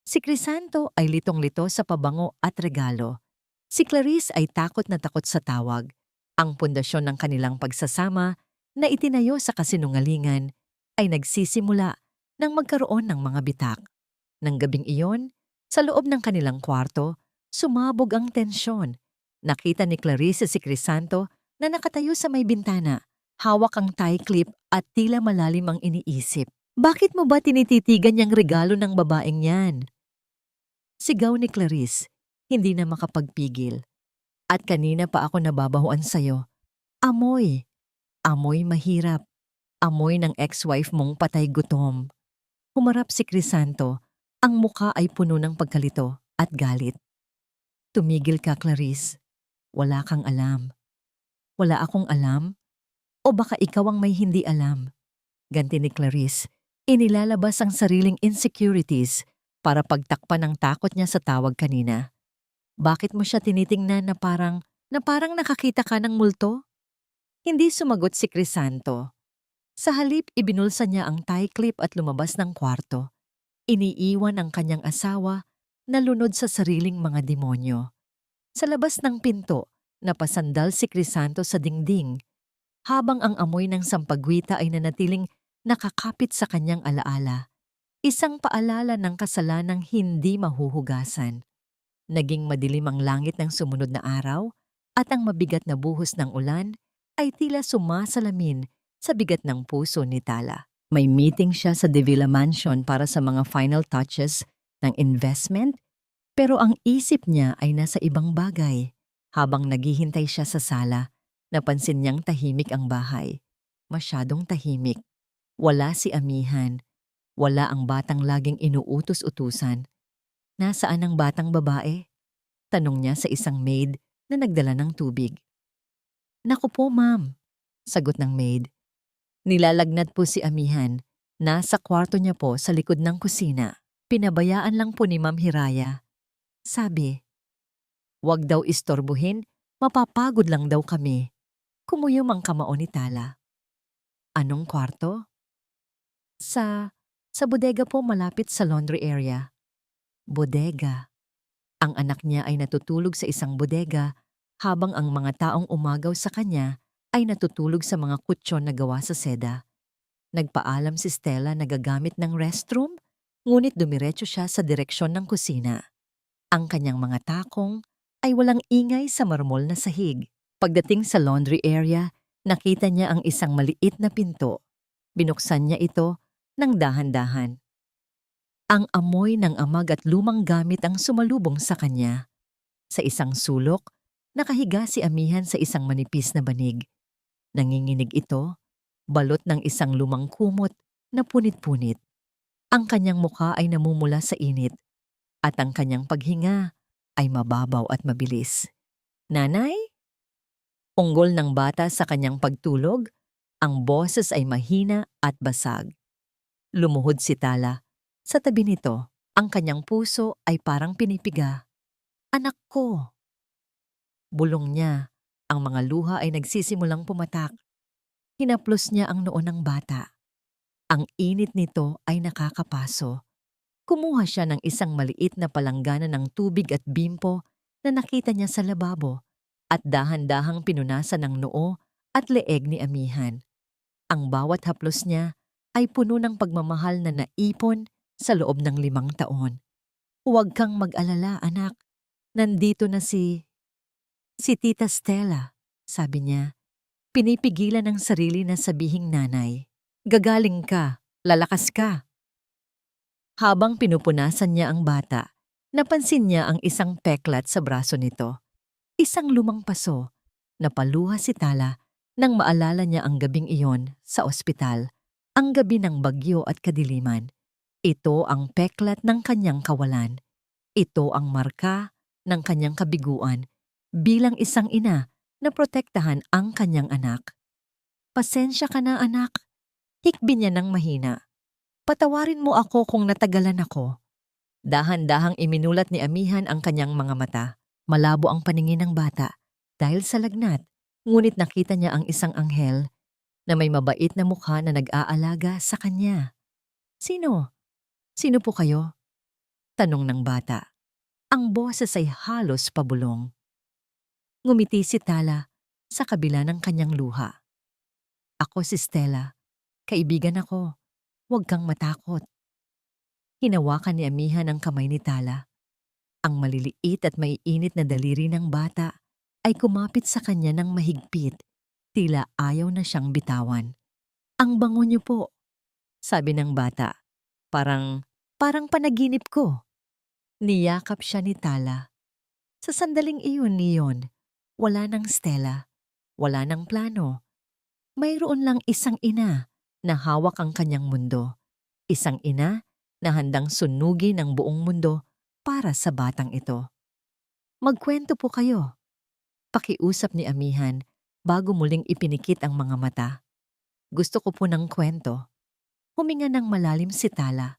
Si Crisanto ay litong-lito sa pabango at regalo. Si Clarice ay takot na takot sa tawag. Ang pundasyon ng kanilang pagsasama na itinayo sa kasinungalingan ay nagsisimula nang magkaroon ng mga bitak. Nang gabing iyon, sa loob ng kanilang kwarto, sumabog ang tensyon. Nakita ni Clarice si Crisanto na nakatayo sa may bintana, hawak ang tie clip at tila malalim ang iniisip. "Bakit mo ba tinititigan yung regalo ng babaeng yan?" Sigaw ni Clarice, hindi na makapagpigil. "At kanina pa ako nababahuan sa'yo. Amoy. Amoy mahirap. Amoy ng ex-wife mong patay gutom." Humarap si Crisanto. Ang muka ay puno ng pagkalito at galit. "Tumigil ka, Clarice. Wala kang alam." "Wala akong alam? O baka ikaw ang may hindi alam?" Ganti ni Clarice. Inilalabas ang sariling insecurities para pagtakpan ang takot niya sa tawag kanina. "Bakit mo siya tinitingnan na parang nakakita ka ng multo?" Hindi sumagot si Crisanto. Sa halip, ibinulsa niya ang tie clip at lumabas ng kwarto. Iniiwan ang kanyang asawa na lunod sa sariling mga demonyo. Sa labas ng pinto, Napasandal si Crisanto sa dingding, habang ang amoy ng sampagwita ay nanatiling nakakapit sa kanyang alaala. Isang paalala ng kasalanang hindi mahuhugasan. Naging madilim ang langit ng sumunod na araw at ang mabigat na buhos ng ulan ay tila sumasalamin sa bigat ng puso ni Tala. May meeting siya sa De Villa Mansion para sa mga final touches ng investment, pero ang isip niya ay nasa ibang bagay. Habang naghihintay siya sa sala, napansin niyang tahimik ang bahay. Masyadong tahimik. Wala si amihan. Wala ang batang laging inuutos-utusan. Nasaan ang batang babae? Tanong niya sa isang maid na nagdala ng tubig. Naku po, ma'am, sagot ng maid. Nilalagnat po si amihan. Nasa kwarto niya po sa likod ng kusina. Pinabayaan lang po ni Ma'am Hiraya. Sabi, wag daw istorbuhin, mapapagod lang daw kami. Kumuyom ang kamao ni Tala. Anong kwarto? Sa bodega po malapit sa laundry area. Bodega. Ang anak niya ay natutulog sa isang bodega habang ang mga taong umagaw sa kanya ay natutulog sa mga kutsyon na gawa sa seda. Nagpaalam si Stella na gagamit ng restroom, ngunit dumiretso siya sa direksyon ng kusina. Ang kanyang mga takong ay walang ingay sa marmol na sahig. Pagdating sa laundry area, nakita niya ang isang maliit na pinto. Binuksan niya ito ng dahan-dahan. Ang amoy ng amag at lumang gamit ang sumalubong sa kanya. Sa isang sulok, nakahiga si amihan sa isang manipis na banig. Nanginginig ito, balot ng isang lumang kumot na punit-punit. Ang kanyang mukha ay namumula sa init at ang kanyang paghinga ay mababaw at mabilis. Nanay? Unggol ng bata sa kanyang pagtulog, ang boses ay mahina at basag. Lumuhod si Tala. Sa tabi nito, ang kanyang puso ay parang pinipiga. Anak ko! Bulong niya, ang mga luha ay nagsisimulang pumatak. Hinaplos niya ang noo ng bata. Ang init nito ay nakakapaso. Kumuha siya ng isang maliit na palanggana ng tubig at bimpo na nakita niya sa lababo at dahan-dahang pinunasan ng noo at leeg ni amihan. Ang bawat haplos niya ay puno ng pagmamahal na naipon sa loob ng 5 taon. Huwag kang mag-alala, anak. Nandito na si Tita Stella, sabi niya. Pinipigilan ang sarili na sabihing nanay. Gagaling ka, lalakas ka. Habang pinupunasan niya ang bata, napansin niya ang isang peklat sa braso nito. Isang lumang paso. Napaluha si Tala nang maalala niya ang gabing iyon sa ospital, ang gabi ng bagyo at kadiliman. Ito ang peklat ng kanyang kawalan. Ito ang marka ng kanyang kabiguan bilang isang ina na protektahan ang kanyang anak. Pasensya ka na, anak. Hikbi niya ng mahina. Patawarin mo ako kung natagalan ako. Dahan-dahang iminulat ni amihan ang kanyang mga mata. Malabo ang paningin ng bata dahil sa lagnat, ngunit nakita niya ang isang anghel na may mabait na mukha na nag-aalaga sa kanya. Sino? Sino po kayo? Tanong ng bata. Ang boses ay halos pabulong. Ngumiti si Tala sa kabila ng kanyang luha. Ako si Stella. Kaibigan ako. Huwag kang matakot. Hinawakan ni amihan ang kamay ni Tala. Ang maliliit at maiinit na daliri ng bata ay kumapit sa kanya ng mahigpit, tila ayaw na siyang bitawan. Ang bango niyo po, sabi ng bata. Parang panaginip ko. Niyakap siya ni Tala. Sa sandaling iyon, wala nang Stella, wala nang plano. Mayroon lang isang ina na hawak ang kanyang mundo. Isang ina na handang sunugin ang buong mundo para sa batang ito. Magkwento po kayo. Pakiusap ni amihan bago muling ipinikit ang mga mata. Gusto ko po ng kwento. Huminga ng malalim si Tala.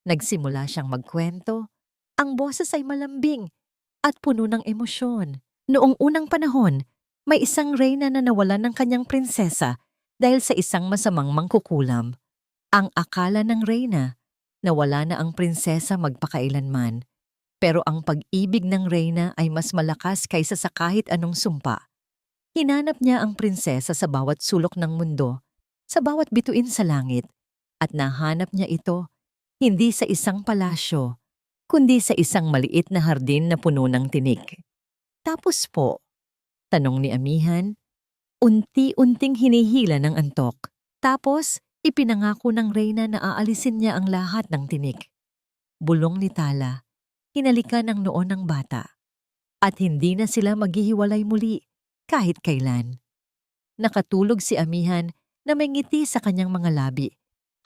Nagsimula siyang magkwento. Ang boses ay malambing at puno ng emosyon. Noong unang panahon, may isang reyna na nawalan ng kanyang prinsesa dahil sa isang masamang mangkukulam. Ang akala ng reyna na wala na ang prinsesa magpakailanman. Pero ang pag-ibig ng Reyna ay mas malakas kaysa sa kahit anong sumpa. Hinanap niya ang prinsesa sa bawat sulok ng mundo, sa bawat bituin sa langit, at nahanap niya ito hindi sa isang palasyo, kundi sa isang maliit na hardin na puno ng tinik. Tapos po, tanong ni Amihan, unti-unting hinihila ng antok. Tapos, ipinangako ng Reyna na aalisin niya ang lahat ng tinik. Bulong ni Tala, hinalikan ang noon ng bata. At hindi na sila maghihiwalay muli, kahit kailan. Nakatulog si Amihan na may ngiti sa kanyang mga labi.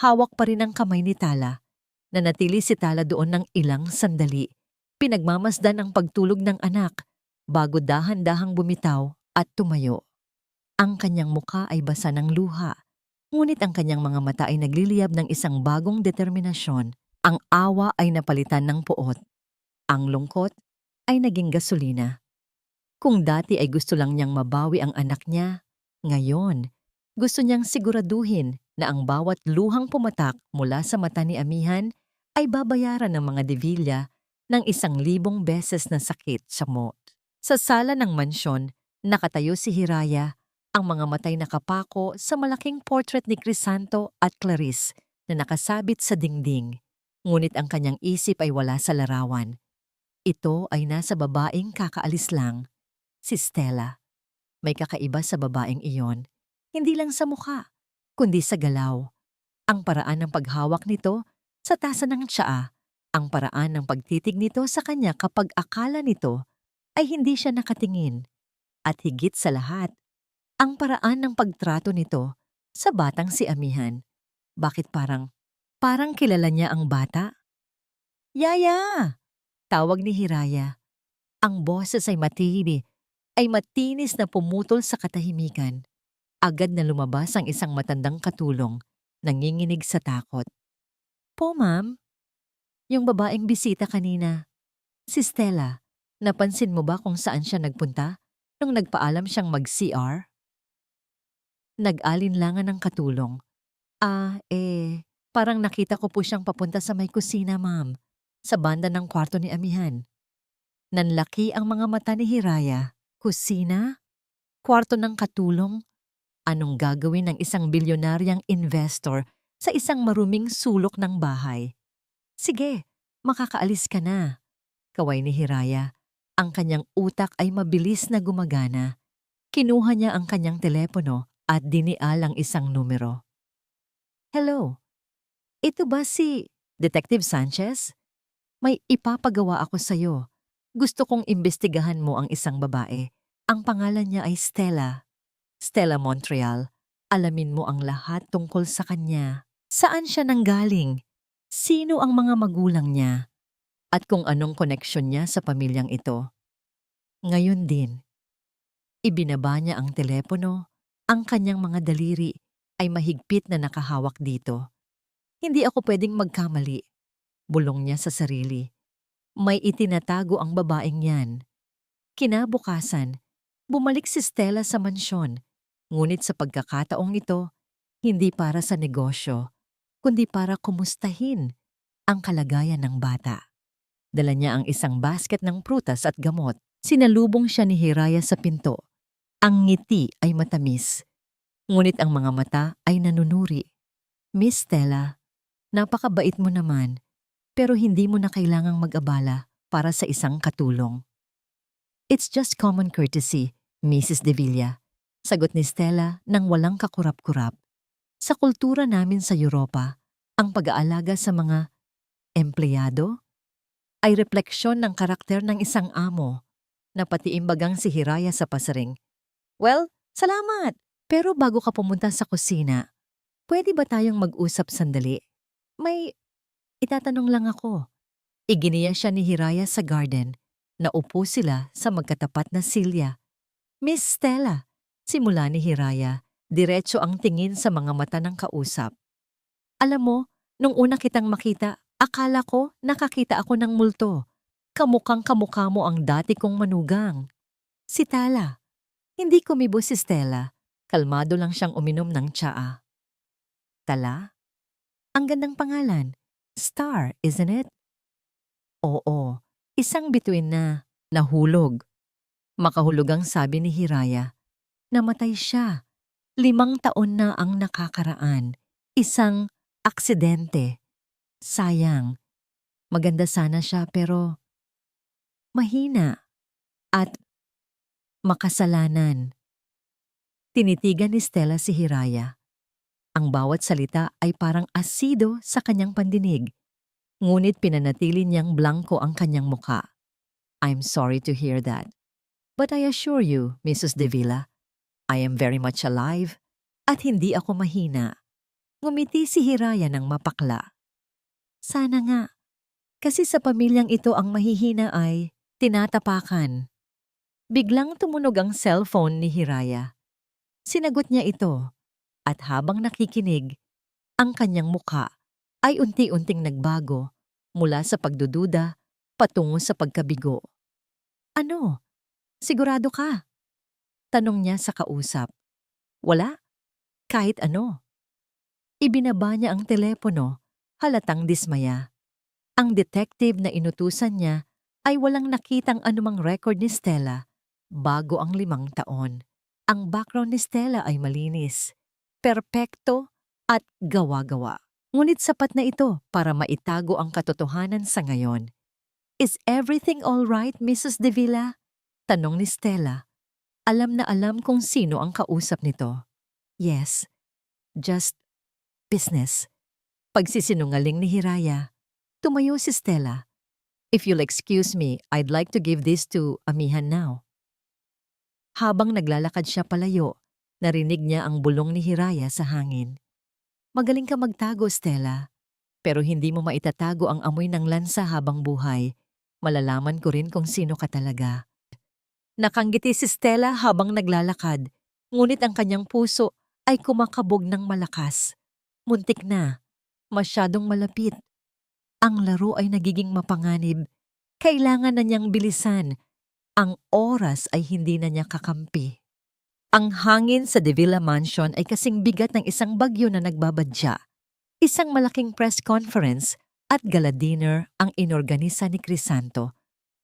Hawak pa rin ang kamay ni Tala. Nanatili si Tala doon ng ilang sandali. Pinagmamasdan ang pagtulog ng anak bago dahan-dahang bumitaw at tumayo. Ang kanyang mukha ay basa ng luha, ngunit ang kanyang mga mata ay nagliliyab ng isang bagong determinasyon. Ang awa ay napalitan ng puot. Ang lungkot ay naging gasolina. Kung dati ay gusto lang niyang mabawi ang anak niya, ngayon, gusto niyang siguraduhin na ang bawat luhang pumatak mula sa mata ni Amihan ay babayaran ng mga Devilla ng 1,000 beses na sakit sa mot. Sa sala ng mansyon, nakatayo si Hiraya, ang mga matay nakapako sa malaking portrait ni Crisanto at Clarice na nakasabit sa dingding. Ngunit ang kanyang isip ay wala sa larawan. Ito ay nasa babaeng kakaalis lang, si Stella. May kakaiba sa babaeng iyon, hindi lang sa mukha, kundi sa galaw. Ang paraan ng paghawak nito sa tasa ng tsaa, ang paraan ng pagtitig nito sa kanya kapag akala nito ay hindi siya nakatingin. At higit sa lahat, ang paraan ng pagtrato nito sa batang si Amihan. Bakit parang kilala niya ang bata? Yaya! Tawag ni Hiraya. Ang boses ay matinis na pumutol sa katahimikan. Agad na lumabas ang isang matandang katulong, nanginginig sa takot. Po, ma'am? Yung babaeng bisita kanina. Si Stella, napansin mo ba kung saan siya nagpunta nung nagpaalam siyang mag-CR? Nag-alinlangan ng katulong. Parang nakita ko po siyang papunta sa may kusina, ma'am, sa banda ng kwarto ni Amihan. Nanlaki ang mga mata ni Hiraya. Kusina? Kwarto ng katulong? Anong gagawin ng isang bilyonaryang investor sa isang maruming sulok ng bahay? Sige, makakaalis ka na. Kaway ni Hiraya. Ang kanyang utak ay mabilis na gumagana. Kinuha niya ang kanyang telepono at dinial ang isang numero. Hello, ito ba si Detective Sanchez? May ipapagawa ako sa'yo. Gusto kong imbestigahan mo ang isang babae. Ang pangalan niya ay Stella. Stella Montreal. Alamin mo ang lahat tungkol sa kanya. Saan siya nanggaling? Sino ang mga magulang niya? At kung anong koneksyon niya sa pamilyang ito. Ngayon din, ibinaba niya ang telepono. Ang kanyang mga daliri ay mahigpit na nakahawak dito. Hindi ako pwedeng magkamali. Bulong niya sa sarili. May itinatago ang babaeng yan. Kinabukasan, bumalik si Stella sa mansyon. Ngunit sa pagkakataong ito, hindi para sa negosyo, kundi para kumustahin ang kalagayan ng bata. Dala niya ang isang basket ng prutas at gamot. Sinalubong siya ni Hiraya sa pinto. Ang ngiti ay matamis, ngunit ang mga mata ay nanunuri. Miss Stella, napakabait mo naman, pero hindi mo na kailangang mag-abala para sa isang katulong. It's just common courtesy, Mrs. Devilla. Sagot ni Stella nang walang kakurap-kurap. Sa kultura namin sa Europa, ang pag-aalaga sa mga empleyado ay refleksyon ng karakter ng isang amo, na patiimbagang si Hiraya sa pasaring. Well, salamat! Pero bago ka pumunta sa kusina, pwede ba tayong mag-usap sandali? May itatanong lang ako. Iginiya siya ni Hiraya sa garden. Naupo sila sa magkatapat na silya. Miss Stella, simula ni Hiraya, diretso ang tingin sa mga mata ng kausap. Alam mo, nung una kitang makita, akala ko nakakita ako ng multo. Kamukhang kamukha mo ang dati kong manugang. Si Tala. Hindi kumibo si Stella. Kalmado lang siyang uminom ng tsaa. Tala? Ang gandang pangalan. Star, isn't it? Oo. Isang bituin na nahulog. Makahulugang sabi ni Hiraya, namatay siya. 5 taon na ang nakakaraan. Isang aksidente. Sayang. Maganda sana siya pero mahina at makasalanan. Tinitigan ni Stella si Hiraya. Ang bawat salita ay parang asido sa kanyang pandinig. Ngunit pinanatili niyang blanko ang kanyang muka. I'm sorry to hear that. But I assure you, Mrs. De Villa, I am very much alive at hindi ako mahina. Ngumiti si Hiraya ng mapakla. Sana nga, kasi sa pamilyang ito ang mahihina ay tinatapakan. Biglang tumunog ang cellphone ni Hiraya. Sinagot niya ito at habang nakikinig, ang kanyang muka ay unti-unting nagbago mula sa pagdududa patungo sa pagkabigo. Ano? Sigurado ka? Tanong niya sa kausap. Wala? Kahit ano. Ibinaba niya ang telepono, halatang dismaya. Ang detective na inutusan niya ay walang nakitang anumang record ni Stella bago ang 5 taon. Ang background ni Stella ay malinis, perpekto at gawa-gawa. Ngunit sapat na ito para maitago ang katotohanan sa ngayon. Is everything all right, Mrs. De Villa? Tanong ni Stella. Alam na alam kung sino ang kausap nito. Yes, just business. Pagsisinungaling ni Hiraya. Tumayo si Stella. If you'll excuse me, I'd like to give this to Amihan now. Habang naglalakad siya palayo, narinig niya ang bulong ni Hiraya sa hangin. Magaling ka magtago, Stella. Pero hindi mo maitatago ang amoy ng lansa habang buhay. Malalaman ko rin kung sino ka talaga. Nakanggiti si Stella habang naglalakad, ngunit ang kanyang puso ay kumakabog ng malakas. Muntik na, masyadong malapit. Ang laro ay nagiging mapanganib. Kailangan na niyang bilisan. Ang oras ay hindi na niya kakampi. Ang hangin sa De Villa Mansion ay kasing bigat ng isang bagyo na nagbabadya. Isang malaking press conference at gala dinner ang inorganisa ni Crisanto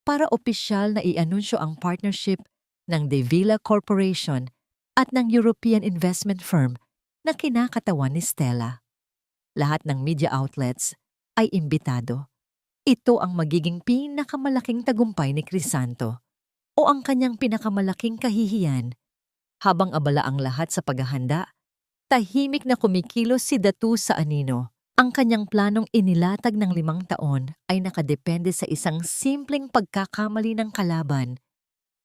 para opisyal na i-anunsyo ang partnership ng De Villa Corporation at ng European investment firm na kinakatawan ni Stella. Lahat ng media outlets ay imbitado. Ito ang magiging pinakamalaking tagumpay ni Crisanto o ang kanyang pinakamalaking kahihiyan. Habang abala ang lahat sa paghahanda, tahimik na kumikilos si Datu sa anino. Ang kanyang planong inilatag ng 5 taon ay nakadepende sa isang simpleng pagkakamali ng kalaban,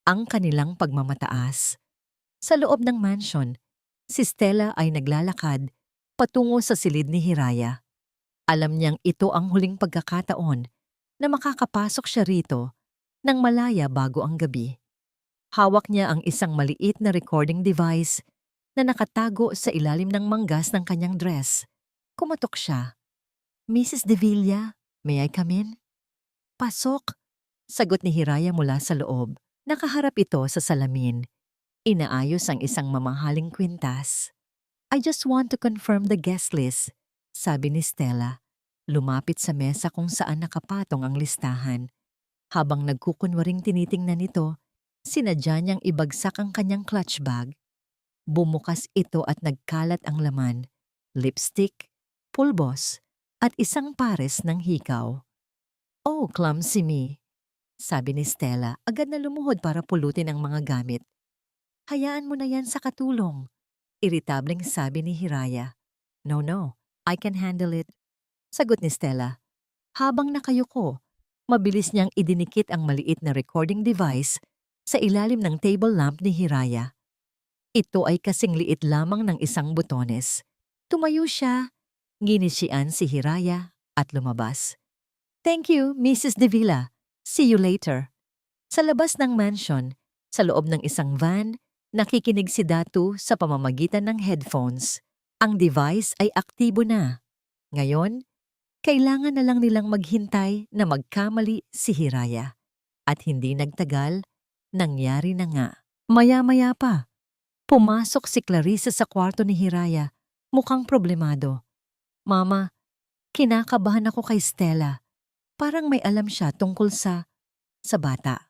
ang kanilang pagmamataas. Sa loob ng mansion, si Stella ay naglalakad patungo sa silid ni Hiraya. Alam niyang ito ang huling pagkakataon na makakapasok siya rito nang malaya bago ang gabi. Hawak niya ang isang maliit na recording device na nakatago sa ilalim ng manggas ng kanyang dress. Kumatok siya. Mrs. De Villa, may I come in? Pasok, sagot ni Hiraya mula sa loob. Nakaharap ito sa salamin. Inaayos ang isang mamahaling kwintas. I just want to confirm the guest list, sabi ni Stella. Lumapit sa mesa kung saan nakapatong ang listahan. Habang nagkukunwaring tinitingnan nito, sinadya niyang ibagsak ang kanyang clutch bag. Bumukas ito at nagkalat ang laman. Lipstick, pulbos, at isang pares ng hikaw. Oh, clumsy me, sabi ni Stella, agad na lumuhod para pulutin ang mga gamit. Hayaan mo na yan sa katulong, iritableng sabi ni Hiraya. No, I can handle it, sagot ni Stella. Habang nakayuko, mabilis niyang idinikit ang maliit na recording device sa ilalim ng table lamp ni Hiraya. Ito ay kasing liit lamang ng isang butones. Tumayo siya, nginisian si Hiraya at lumabas. Thank you, Mrs. De Villa. See you later. Sa labas ng mansion, sa loob ng isang van, nakikinig si Datu sa pamamagitan ng headphones. Ang device ay aktibo na. Ngayon, kailangan na lang nilang maghintay na magkamali si Hiraya. At hindi nagtagal, nangyari na nga. Maya-maya pa, pumasok si Clarissa sa kwarto ni Hiraya, mukhang problemado. Mama, kinakabahan ako kay Stella. Parang may alam siya tungkol sa sa bata.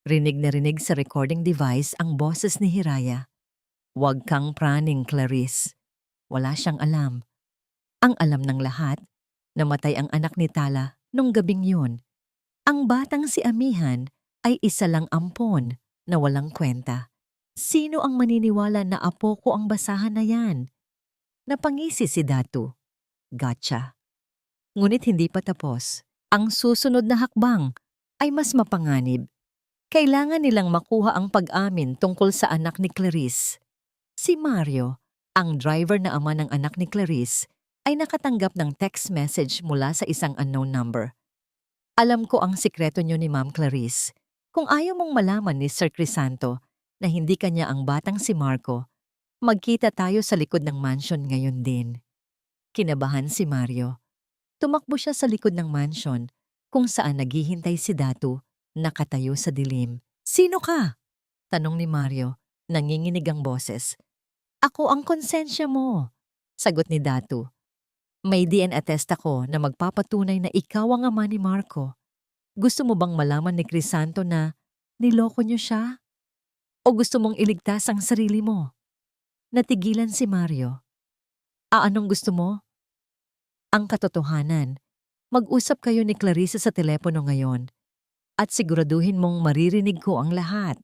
Rinig na rinig sa recording device ang boses ni Hiraya. "Huwag kang praning, Clarice." Wala siyang alam. Ang alam ng lahat, namatay ang anak ni Tala nung gabing yun. Ang batang si Amihan ay isa lang ampon na walang kwenta. Sino ang maniniwala na apo ko ang basahan na yan? Napangisi si Datu. Gotcha. Ngunit hindi pa tapos. Ang susunod na hakbang ay mas mapanganib. Kailangan nilang makuha ang pag-amin tungkol sa anak ni Clarice. Si Mario, ang driver na ama ng anak ni Clarice, ay nakatanggap ng text message mula sa isang unknown number. "Alam ko ang sikreto niyo ni Ma'am Clarice. Kung ayaw mong malaman ni Sir Crisanto na hindi kanya ang batang si Marco, magkita tayo sa likod ng mansion ngayon din." Kinabahan si Mario. Tumakbo siya sa likod ng mansion kung saan naghihintay si Datu, nakatayo sa dilim. "Sino ka?" tanong ni Mario, nanginginig ang boses. "Ako ang konsensya mo," sagot ni Datu. "May DNA test ako na magpapatunay na ikaw ang ama ni Marco. Gusto mo bang malaman ni Crisanto na niloko niyo siya? O gusto mong iligtas ang sarili mo?" Natigilan si Mario. "Anong gusto mo?" "Ang katotohanan. Mag-usap kayo ni Clarissa sa telepono ngayon at siguraduhin mong maririnig ko ang lahat."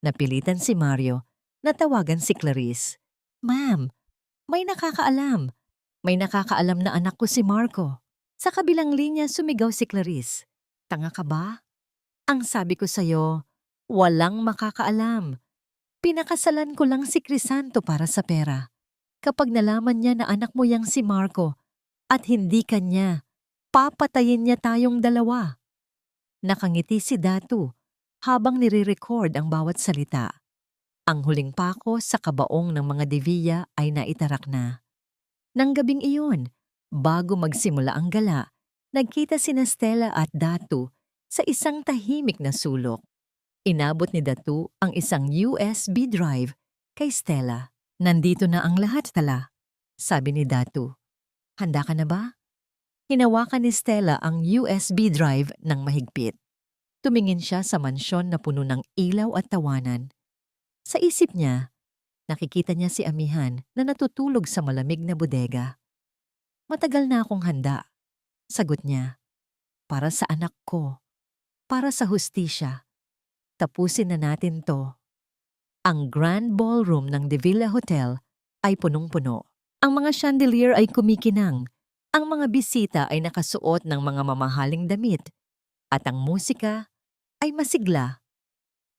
Napilitan si Mario na tawagan si Clarice. "Ma'am, may nakakaalam. May nakakaalam na anak ko si Marco." Sa kabilang linya sumigaw si Clarice. "Tanga ka ba? Ang sabi ko sa'yo, walang makakaalam. Pinakasalan ko lang si Crisanto para sa pera. Kapag nalaman niya na anak mo yang si Marco at hindi kanya, papatayin niya tayong dalawa." Nakangiti si Datu habang nire-record ang bawat salita. Ang huling pako sa kabaong ng mga Devilla ay naitarak na. Nang gabing iyon, bago magsimula ang gala, nagkita sina Stella at Datu sa isang tahimik na sulok. Inabot ni Datu ang isang USB drive kay Stella. "Nandito na ang lahat, Tala," sabi ni Datu. "Handa ka na ba?" Hinawakan ni Stella ang USB drive ng mahigpit. Tumingin siya sa mansyon na puno ng ilaw at tawanan. Sa isip niya, nakikita niya si Amihan na natutulog sa malamig na bodega. "Matagal na akong handa," sagot niya. "Para sa anak ko. Para sa hustisya. Tapusin na natin to." Ang grand ballroom ng De Villa Hotel ay punong-puno. Ang mga chandelier ay kumikinang. Ang mga bisita ay nakasuot ng mga mamahaling damit. At ang musika ay masigla.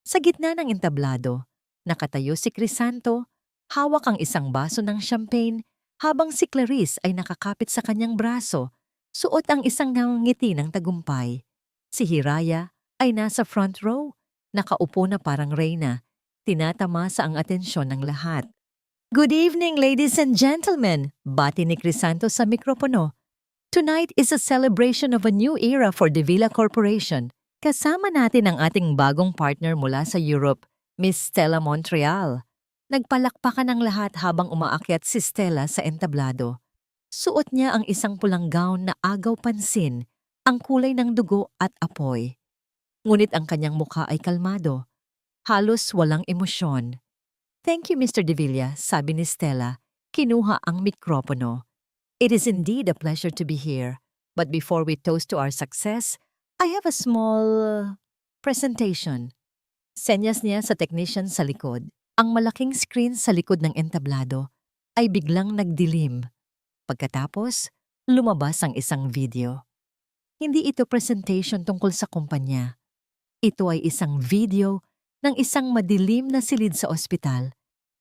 Sa gitna ng entablado, nakatayo si Crisanto, hawak ang isang baso ng champagne habang si Clarice ay nakakapit sa kanyang braso, suot ang isang ngiti ng tagumpay. Si Hiraya ay nasa front row, nakaupo na parang reyna, tinatamasa ang atensyon ng lahat. "Good evening, ladies and gentlemen," bati ni Crisanto sa mikropono. "Tonight is a celebration of a new era for De Villa Corporation. Kasama natin ang ating bagong partner mula sa Europe, Miss Stella Montreal." Nagpalakpakan ang lahat habang umaakyat si Stella sa entablado. Suot niya ang isang pulang gown na agaw pansin, ang kulay ng dugo at apoy. Ngunit ang kanyang mukha ay kalmado, halos walang emosyon. "Thank you, Mr. De Villa," sabi ni Stella, kinuha ang mikropono. "It is indeed a pleasure to be here. But before we toast to our success, I have a small presentation." Senyas niya sa technician sa likod. Ang malaking screen sa likod ng entablado ay biglang nagdilim. Pagkatapos, lumabas ang isang video. Hindi ito presentation tungkol sa kumpanya. Ito ay isang video ng isang madilim na silid sa ospital.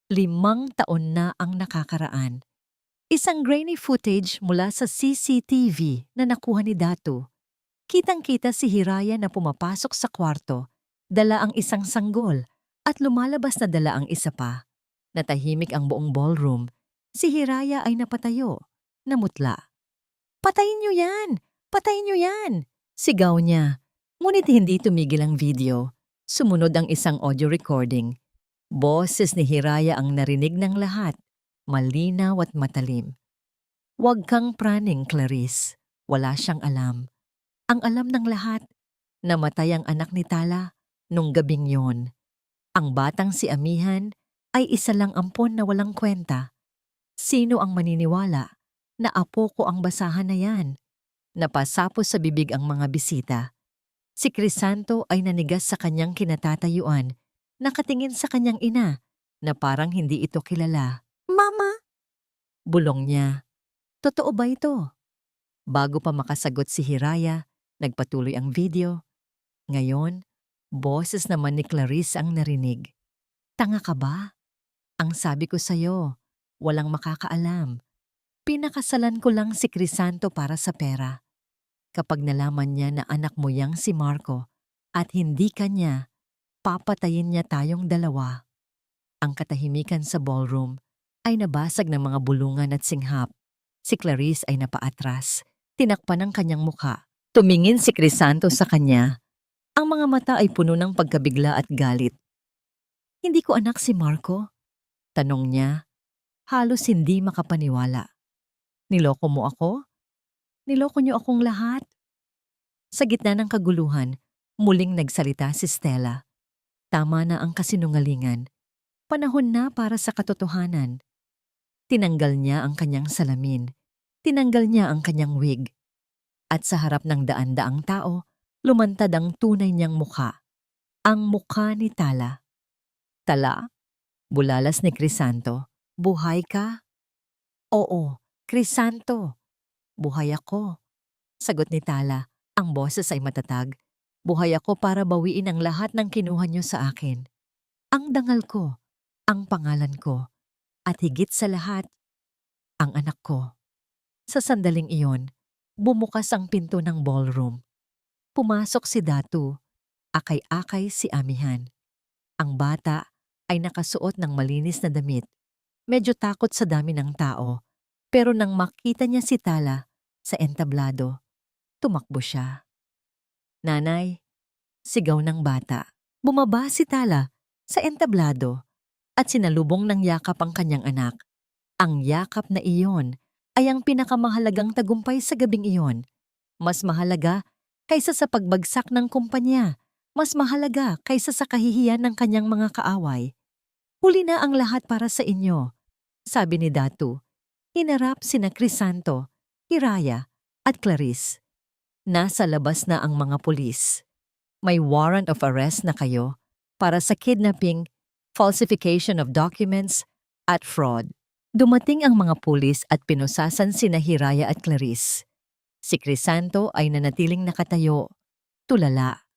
5 taon na ang nakakaraan. Isang grainy footage mula sa CCTV na nakuha ni Datu. Kitang-kita si Hiraya na pumapasok sa kwarto, dala ang isang sanggol at lumalabas na dala ang isa pa. Natahimik ang buong ballroom. Si Hiraya ay napatayo, namutla. "Patayin niyo yan! Patayin niyo yan!" sigaw niya. Ngunit hindi tumigil ang video. Sumunod ang isang audio recording. Boses ni Hiraya ang narinig ng lahat, malinaw at matalim. "Huwag kang praning, Clarice." Wala siyang alam. Ang alam ng lahat, Namatay ang anak ni Tala nung gabing yon. Ang batang si Amihan ay isa lang ampon na walang kwenta. Sino ang maniniwala na apo ko ang basahan na yan? Napasapos sa bibig ang mga bisita. Si Crisanto ay nanigas sa kanyang kinatatayuan, nakatingin sa kanyang ina na parang hindi ito kilala. Mama! Bulong niya. Totoo ba ito? Bago pa makasagot si Hiraya, nagpatuloy ang video. Ngayon, boses naman ni Clarice ang narinig. Tanga ka ba? Ang sabi ko sa'yo, walang makakaalam. Pinakasalan ko lang si Crisanto para sa pera. Kapag nalaman niya na anak mo yang si Marco at hindi kanya, papatayin niya tayong dalawa. Ang katahimikan sa ballroom ay nabasag ng mga bulungan at singhap. Si Clarice ay napaatras, tinakpan ang kanyang muka. Tumingin si Crisanto sa kanya. Ang mga mata ay puno ng pagkabigla at galit. Hindi ko anak si Marco? Tanong niya, halos hindi makapaniwala. Niloko mo ako? Niloko niyo akong lahat? Sa gitna ng kaguluhan, muling nagsalita si Stella. Tama na ang kasinungalingan. Panahon na para sa katotohanan. Tinanggal niya ang kanyang salamin. Tinanggal niya ang kanyang wig. At sa harap ng daan-daang tao, lumantad ang tunay niyang mukha. Ang mukha ni Tala. Tala? Bulalas ni Crisanto. Buhay ka? Oo, Crisanto. Buhay ako. Sagot ni Tala. Ang boses ay matatag. Buhay ako para bawiin ang lahat ng kinuha niyo sa akin. Ang dangal ko, ang pangalan ko, at higit sa lahat, ang anak ko. Sa sandaling iyon, bumukas ang pinto ng ballroom. Pumasok si Datu, akay-akay si Amihan. Ang bata ay nakasuot ng malinis na damit. Medyo takot sa dami ng tao, pero nang makita niya si Tala sa entablado, tumakbo siya. Nanay, sigaw ng bata. Bumaba si Tala sa entablado at sinalubong ng yakap ang kanyang anak. Ang yakap na iyon ay ang pinakamahalagang tagumpay sa gabing iyon. Mas mahalaga kaysa sa pagbagsak ng kumpanya. Mas mahalaga kaysa sa kahihiyan ng kanyang mga kaaway. Huli na ang lahat para sa inyo, sabi ni Datu. Hinarap sina Crisanto, Hiraya at Clarice. Nasa labas na ang mga pulis. May warrant of arrest na kayo para sa kidnapping, falsification of documents, at fraud. Dumating ang mga pulis at pinusasan sina Hiraya at Clarice. Si Crisanto ay nanatiling nakatayo, tulala,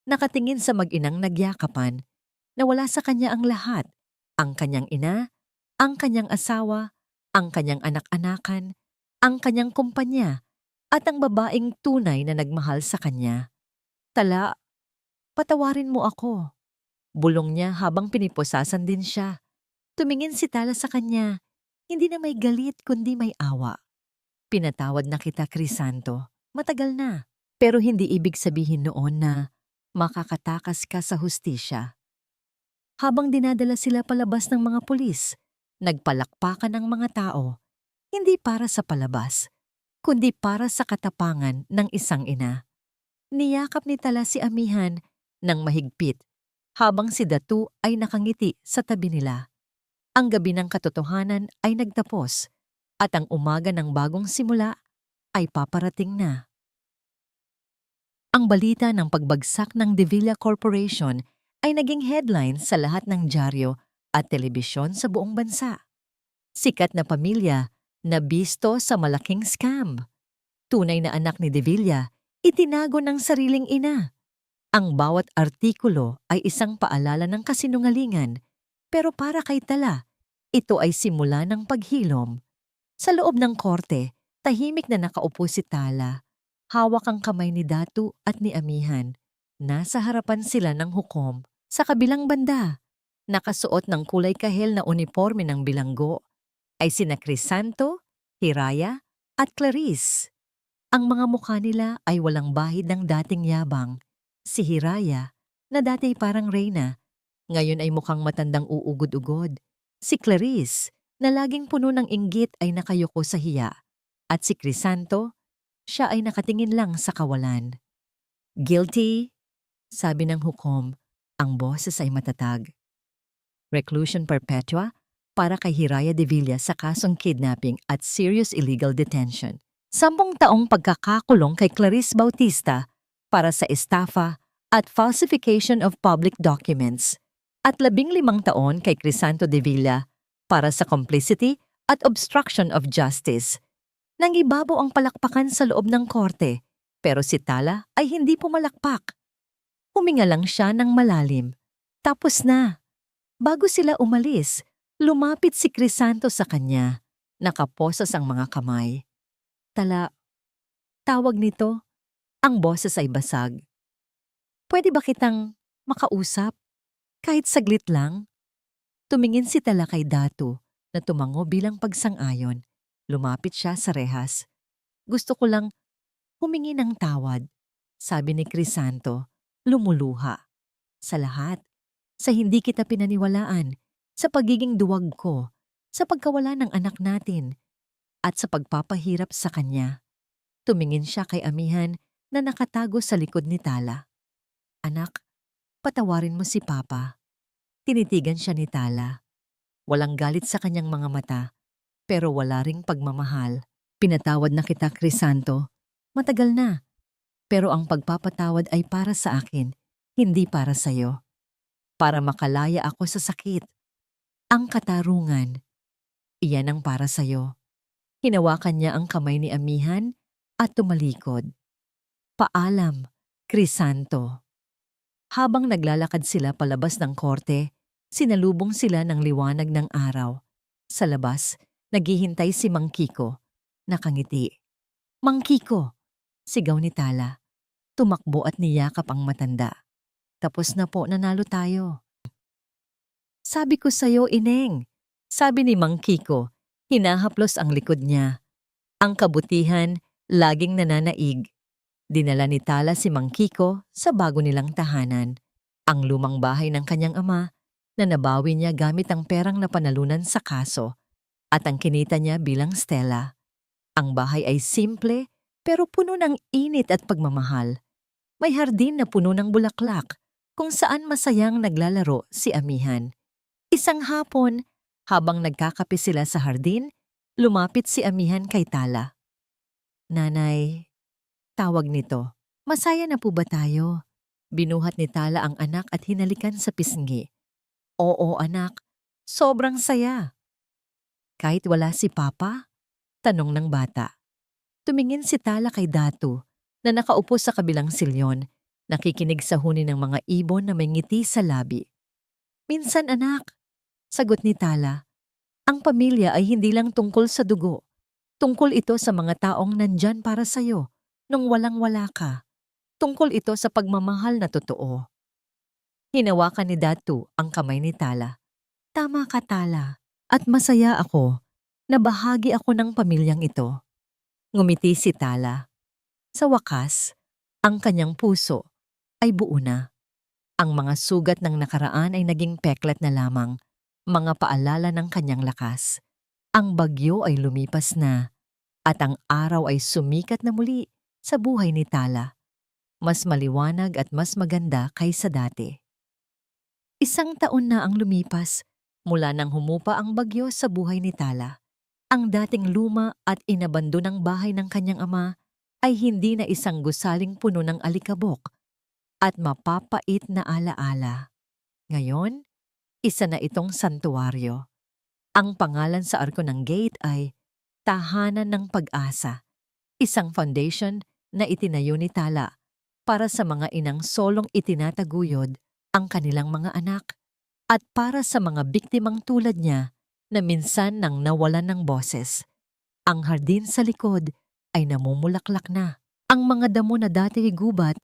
nakatingin sa mag-inang nagyakapan, na wala sa kanya ang lahat, ang kanyang ina, ang kanyang asawa, ang kanyang anak-anakan, ang kanyang kumpanya, at ang babaeng tunay na nagmahal sa kanya. Tala, patawarin mo ako. Bulong niya habang pinipusasan din siya. Tumingin si Tala sa kanya, hindi na may galit kundi may awa. Pinatawad na kita, Crisanto. Matagal na. Pero hindi ibig sabihin noon na makakatakas ka sa hustisya. Habang dinadala sila palabas ng mga pulis, nagpalakpakan ng mga tao, hindi para sa palabas, kundi para sa katapangan ng isang ina. Niyakap ni Tala si Amihan ng mahigpit, habang si Datu ay nakangiti sa tabi nila. Ang gabi ng katotohanan ay nagtapos, at ang umaga ng bagong simula ay paparating na. Ang balita ng pagbagsak ng De Villa Corporation ay naging headline sa lahat ng dyaryo at telebisyon sa buong bansa. Sikat na pamilya na bisto sa malaking scam. Tunay na anak ni De Villa, itinago ng sariling ina. Ang bawat artikulo ay isang paalala ng kasinungalingan, pero para kay Tala, ito ay simula ng paghilom. Sa loob ng korte, tahimik na nakaupo si Tala. Hawak ang kamay ni Datu at ni Amihan. Nasa harapan sila ng hukom. Sa kabilang banda, nakasuot ng kulay kahel na uniforme ng bilanggo, ay sina Crisanto, Hiraya at Clarice. Ang mga mukha nila ay walang bahid ng dating yabang. Si Hiraya, na dati parang reyna, ngayon ay mukhang matandang uugod-ugod. Si Clarice, na laging puno ng inggit ay nakayuko sa hiya. At si Crisanto, siya ay nakatingin lang sa kawalan. Guilty, Sabi ng hukom, ang boses ay matatag. Reclusion perpetua para kay Hiraya de Villa sa kasong kidnapping at serious illegal detention. 10 taong pagkakakulong kay Clarice Bautista para sa estafa at falsification of public documents at 15 taon kay Crisanto de Villa para sa complicity at obstruction of justice. Nangibabaw ang palakpakan sa loob ng korte pero si Tala ay hindi pumalakpak. Huminga lang siya ng malalim. Tapos na. Bago sila umalis, lumapit si Crisanto sa kanya. Nakaposas ang mga kamay. Tala, tawag nito, ang boses ay basag. Pwede ba kitang makausap? Kahit saglit lang? Tumingin si Tala kay Datu na tumango bilang pagsang-ayon. Lumapit siya sa rehas. Gusto ko lang humingi ng tawad, sabi ni Crisanto, lumuluha. Sa lahat, sa hindi kita pinaniwalaan, sa pagiging duwag ko, sa pagkawala ng anak natin, at sa pagpapahirap sa kanya. Tumingin siya kay amihan na nakatago sa likod ni Tala. Anak, patawarin mo si Papa. Tinitigan siya ni Tala. Walang galit sa kanyang mga mata, pero wala ring pagmamahal. Pinatawad na kita, Crisanto. Matagal na. Pero ang pagpapatawad ay para sa akin, hindi para sa'yo. Para makalaya ako sa sakit. Ang katarungan, iyan ang para sa'yo. Hinawakan niya ang kamay ni amihan at tumalikod. Paalam, Crisanto. Habang naglalakad sila palabas ng korte, sinalubong sila ng liwanag ng araw. Sa labas, naghihintay si Mang Kiko. Nakangiti. Mang Kiko! Sigaw ni Tala. Tumakbo at niyakap ang matanda. Tapos na po, nanalo tayo. Sabi ko sa'yo, Ineng. Sabi ni Mang Kiko, hinahaplos ang likod niya. Ang kabutihan, laging nananaig. Dinala ni Tala si Mang Kiko sa bago nilang tahanan. Ang lumang bahay ng kanyang ama na nabawi niya gamit ang perang napanalunan sa kaso at ang kinita niya bilang Stella. Ang bahay ay simple pero puno ng init at pagmamahal. May hardin na puno ng bulaklak kung saan masayang naglalaro si amihan. Isang hapon, habang nagkakape sila sa hardin, lumapit si amihan kay Tala. Nanay, tawag nito, masaya na po ba tayo? Binuhat ni Tala ang anak at hinalikan sa pisngi. Oo anak, sobrang saya. Kahit wala si Papa? Tanong ng bata. Tumingin si Tala kay Datu na nakaupo sa kabilang silyon, nakikinig sa huni ng mga ibon na may ngiti sa labi. Minsan anak, sagot ni Tala, ang pamilya ay hindi lang tungkol sa dugo. Tungkol ito sa mga taong nandyan para sa'yo nung walang-wala ka. Tungkol ito sa pagmamahal na totoo. Hinawakan ni Datu ang kamay ni Tala. Tama ka, Tala. At masaya ako na bahagi ako ng pamilyang ito. Ngumiti si Tala. Sa wakas, ang kanyang puso ay buo na. Ang mga sugat ng nakaraan ay naging peklat na lamang, mga paalala ng kanyang lakas. Ang bagyo ay lumipas na, at ang araw ay sumikat na muli sa buhay ni Tala. Mas maliwanag at mas maganda kaysa dati. 1 taon na ang lumipas mula nang humupa ang bagyo sa buhay ni Tala. Ang dating luma at inabandonang bahay ng kanyang ama ay hindi na isang gusaling puno ng alikabok at mapapait na alaala. Ngayon, isa na itong santuwaryo. Ang pangalan sa arko ng gate ay Tahanan ng Pag-asa, isang foundation na itinayo ni Tala para sa mga inang solong itinataguyod ang kanilang mga anak at para sa mga biktimang tulad niya na minsan nang nawalan ng boses. Ang hardin sa likod ay namumulaklak na. Ang mga damo na dati gubat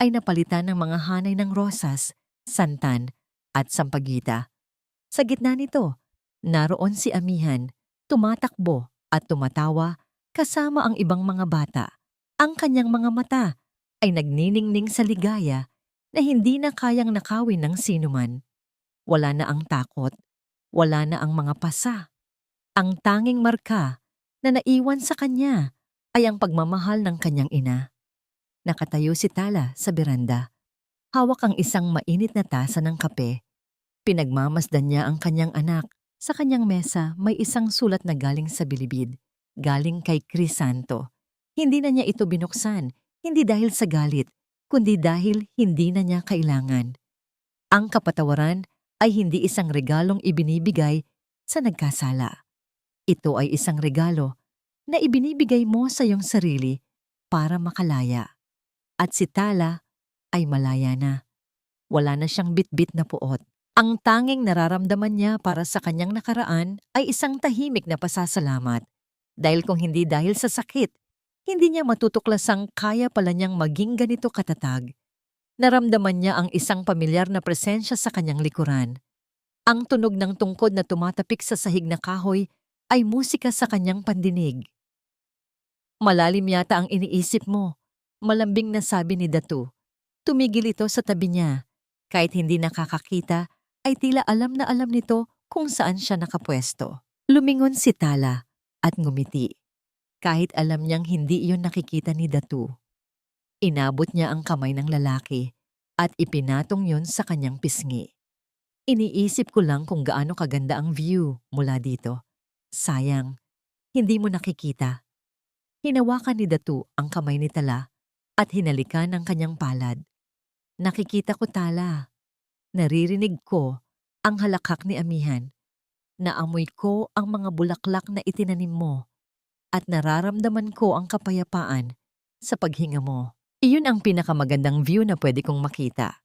ay napalitan ng mga hanay ng rosas, santan at sampagita. Sa gitna nito, naroon si amihan, tumatakbo at tumatawa kasama ang ibang mga bata. Ang kanyang mga mata ay nagniningning sa ligaya na hindi na kayang nakawin ng sinuman. Wala na ang takot, wala na ang mga pasa. Ang tanging marka na naiwan sa kanya ay ang pagmamahal ng kanyang ina. Nakatayo si Tala sa beranda. Hawak ang isang mainit na tasa ng kape. Pinagmamasdan niya ang kanyang anak. Sa kanyang mesa may isang sulat na galing sa bilibid. Galing kay Crisanto. Hindi na niya ito binuksan. Hindi dahil sa galit, kundi dahil hindi na niya kailangan. Ang kapatawaran ay hindi isang regalong ibinibigay sa nagkasala. Ito ay isang regalo na ibinibigay mo sa iyong sarili para makalaya. At si Tala ay malaya na. Wala na siyang bitbit na puot. Ang tanging nararamdaman niya para sa kanyang nakaraan ay isang tahimik na pasasalamat. Dahil kung hindi dahil sa sakit, hindi niya matutuklasang kaya pala niyang maging ganito katatag. Naramdaman niya ang isang pamilyar na presensya sa kanyang likuran. Ang tunog ng tungkod na tumatapik sa sahig na kahoy ay musika sa kanyang pandinig. Malalim yata ang iniisip mo, malambing na sabi ni Datu. Tumigil ito sa tabi niya. Kahit hindi nakakakita, ay tila alam na alam nito kung saan siya nakapwesto. Lumingon si Tala at ngumiti. Kahit alam niyang hindi iyon nakikita ni Datu. Inabot niya ang kamay ng lalaki at ipinatong yon sa kanyang pisngi. Iniisip ko lang kung gaano kaganda ang view mula dito. Sayang, hindi mo nakikita. Hinawakan ni Datu ang kamay ni Tala at hinalikan ang kanyang palad. Nakikita ko, Tala. Naririnig ko ang halakhak ni Amihan. Naamoy ko ang mga bulaklak na itinanim mo at nararamdaman ko ang kapayapaan sa paghinga mo. Iyon ang pinakamagandang view na pwede kong makita.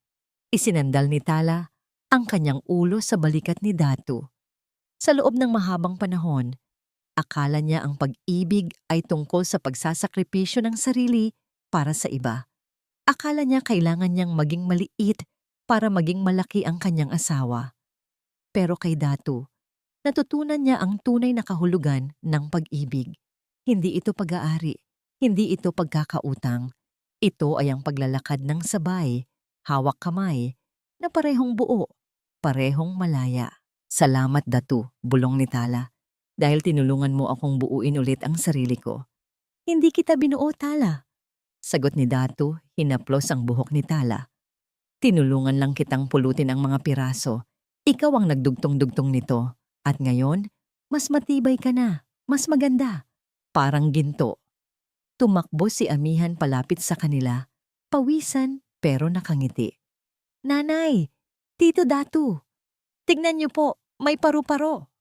Isinandal ni Tala ang kanyang ulo sa balikat ni Datu. Sa loob ng mahabang panahon, akala niya ang pag-ibig ay tungkol sa pagsasakripisyo ng sarili para sa iba. Akala niya kailangan niyang maging maliit para maging malaki ang kanyang asawa. Pero kay Datu, natutunan niya ang tunay na kahulugan ng pag-ibig. Hindi ito pag-aari, hindi ito pagkakautang. Ito ay ang paglalakad ng sabay, hawak kamay, na parehong buo, parehong malaya. Salamat Datu, bulong ni Tala, dahil tinulungan mo akong buuin ulit ang sarili ko. Hindi kita binuo, Tala. Sagot ni Datu, hinaplos ang buhok ni Tala. Tinulungan lang kitang pulutin ang mga piraso. Ikaw ang nagdugtong-dugtong nito. At ngayon, mas matibay ka na, mas maganda. Parang ginto. Tumakbo si Amihan palapit sa kanila. Pawisan pero nakangiti. Nanay, Tito Datu, tignan niyo po, may paru-paro.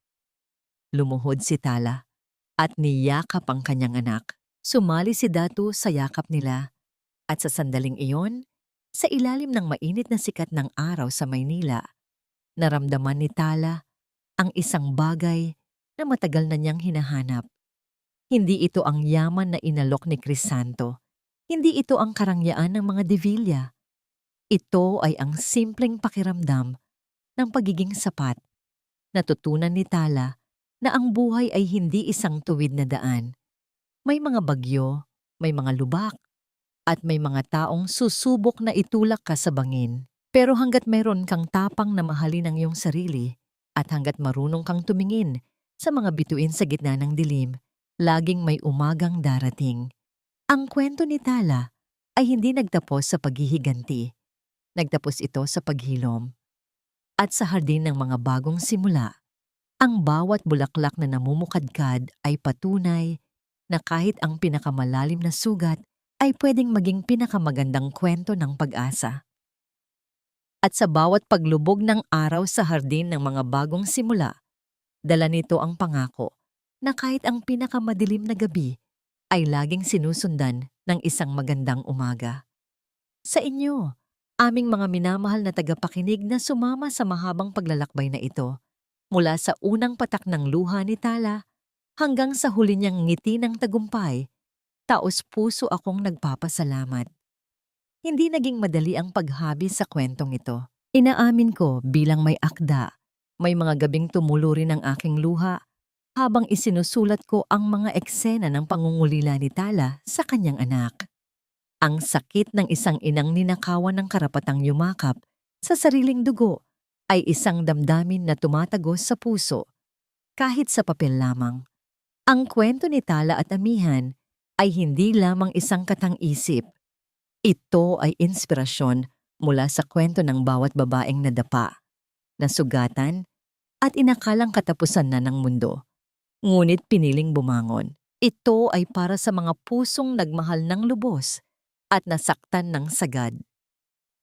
Lumuhod si Tala at niyakap ang kanyang anak. Sumali si Datu sa yakap nila. At sa sandaling iyon, sa ilalim ng mainit na sikat ng araw sa Maynila, naramdaman ni Tala ang isang bagay na matagal na niyang hinahanap. Hindi ito ang yaman na inalok ni Crisanto. Hindi ito ang karangyaan ng mga Devilla. Ito ay ang simpleng pakiramdam ng pagiging sapat. Natutunan ni Tala na ang buhay ay hindi isang tuwid na daan. May mga bagyo, may mga lubak, at may mga taong susubok na itulak ka sa bangin. Pero hanggat mayroon kang tapang na mahalin ang iyong sarili at hanggat marunong kang tumingin sa mga bituin sa gitna ng dilim, laging may umagang darating. Ang kwento ni Tala ay hindi nagtapos sa paghihiganti. Nagtapos ito sa paghilom. At sa hardin ng mga bagong simula, ang bawat bulaklak na namumukadkad ay patunay na kahit ang pinakamalalim na sugat ay pwedeng maging pinakamagandang kwento ng pag-asa. At sa bawat paglubog ng araw sa hardin ng mga bagong simula, dala nito ang pangako na kahit ang pinakamadilim na gabi ay laging sinusundan ng isang magandang umaga. Sa inyo, aming mga minamahal na tagapakinig na sumama sa mahabang paglalakbay na ito, mula sa unang patak ng luha ni Tala hanggang sa huli niyang ngiti ng tagumpay, taos-puso akong nagpapasalamat. Hindi naging madali ang paghabi sa kwentong ito. Inaamin ko bilang may akda, may mga gabing tumulo rin ang aking luha habang isinusulat ko ang mga eksena ng pangungulila ni Tala sa kanyang anak. Ang sakit ng isang inang ninakawan ng karapatang yumakap sa sariling dugo ay isang damdamin na tumatagos sa puso, kahit sa papel lamang. Ang kwento ni Tala at Amihan ay hindi lamang isang katang-isip. Ito ay inspirasyon mula sa kwento ng bawat babaeng nadapa, nasugatan, at inakalang katapusan na ng mundo. Ngunit piniling bumangon. Ito ay para sa mga pusong nagmahal ng lubos at nasaktan ng sagad.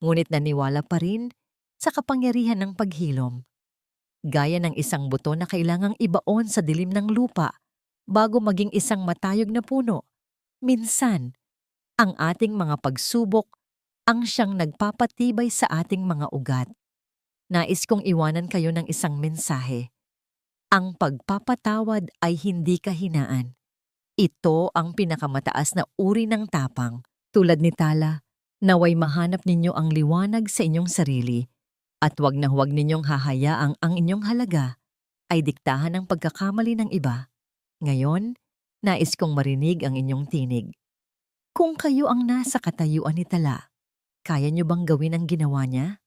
Ngunit naniwala pa rin sa kapangyarihan ng paghilom. Gaya ng isang buto na kailangang ibaon sa dilim ng lupa bago maging isang matayog na puno. Minsan, ang ating mga pagsubok ang siyang nagpapatibay sa ating mga ugat. Nais kong iwanan kayo ng isang mensahe. Ang pagpapatawad ay hindi kahinaan. Ito ang pinakamataas na uri ng tapang. Tulad ni Tala, naway mahanap ninyo ang liwanag sa inyong sarili at huwag na huwag ninyong hahayaang ang inyong halaga ay diktahan ng pagkakamali ng iba. Ngayon, nais kong marinig ang inyong tinig. Kung kayo ang nasa katayuan ni Tala, kaya niyo bang gawin ang ginawa niya?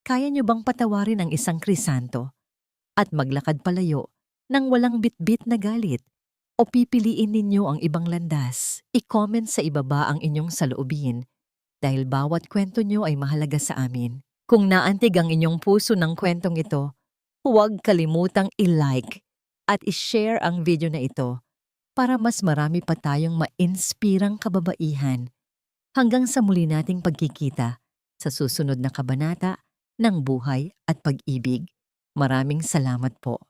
Kaya niyo bang patawarin ang isang krisanto at maglakad palayo nang walang bitbit na galit? O pipiliin ninyo ang ibang landas? I-comment sa ibaba ang inyong saloobin dahil bawat kwento nyo ay mahalaga sa amin. Kung naantig ang inyong puso ng kwentong ito, huwag kalimutang i-like at i-share ang video na ito para mas marami pa tayong ma-inspirang kababaihan. Hanggang sa muli nating pagkikita sa susunod na kabanata ng buhay at pag-ibig. Maraming salamat po.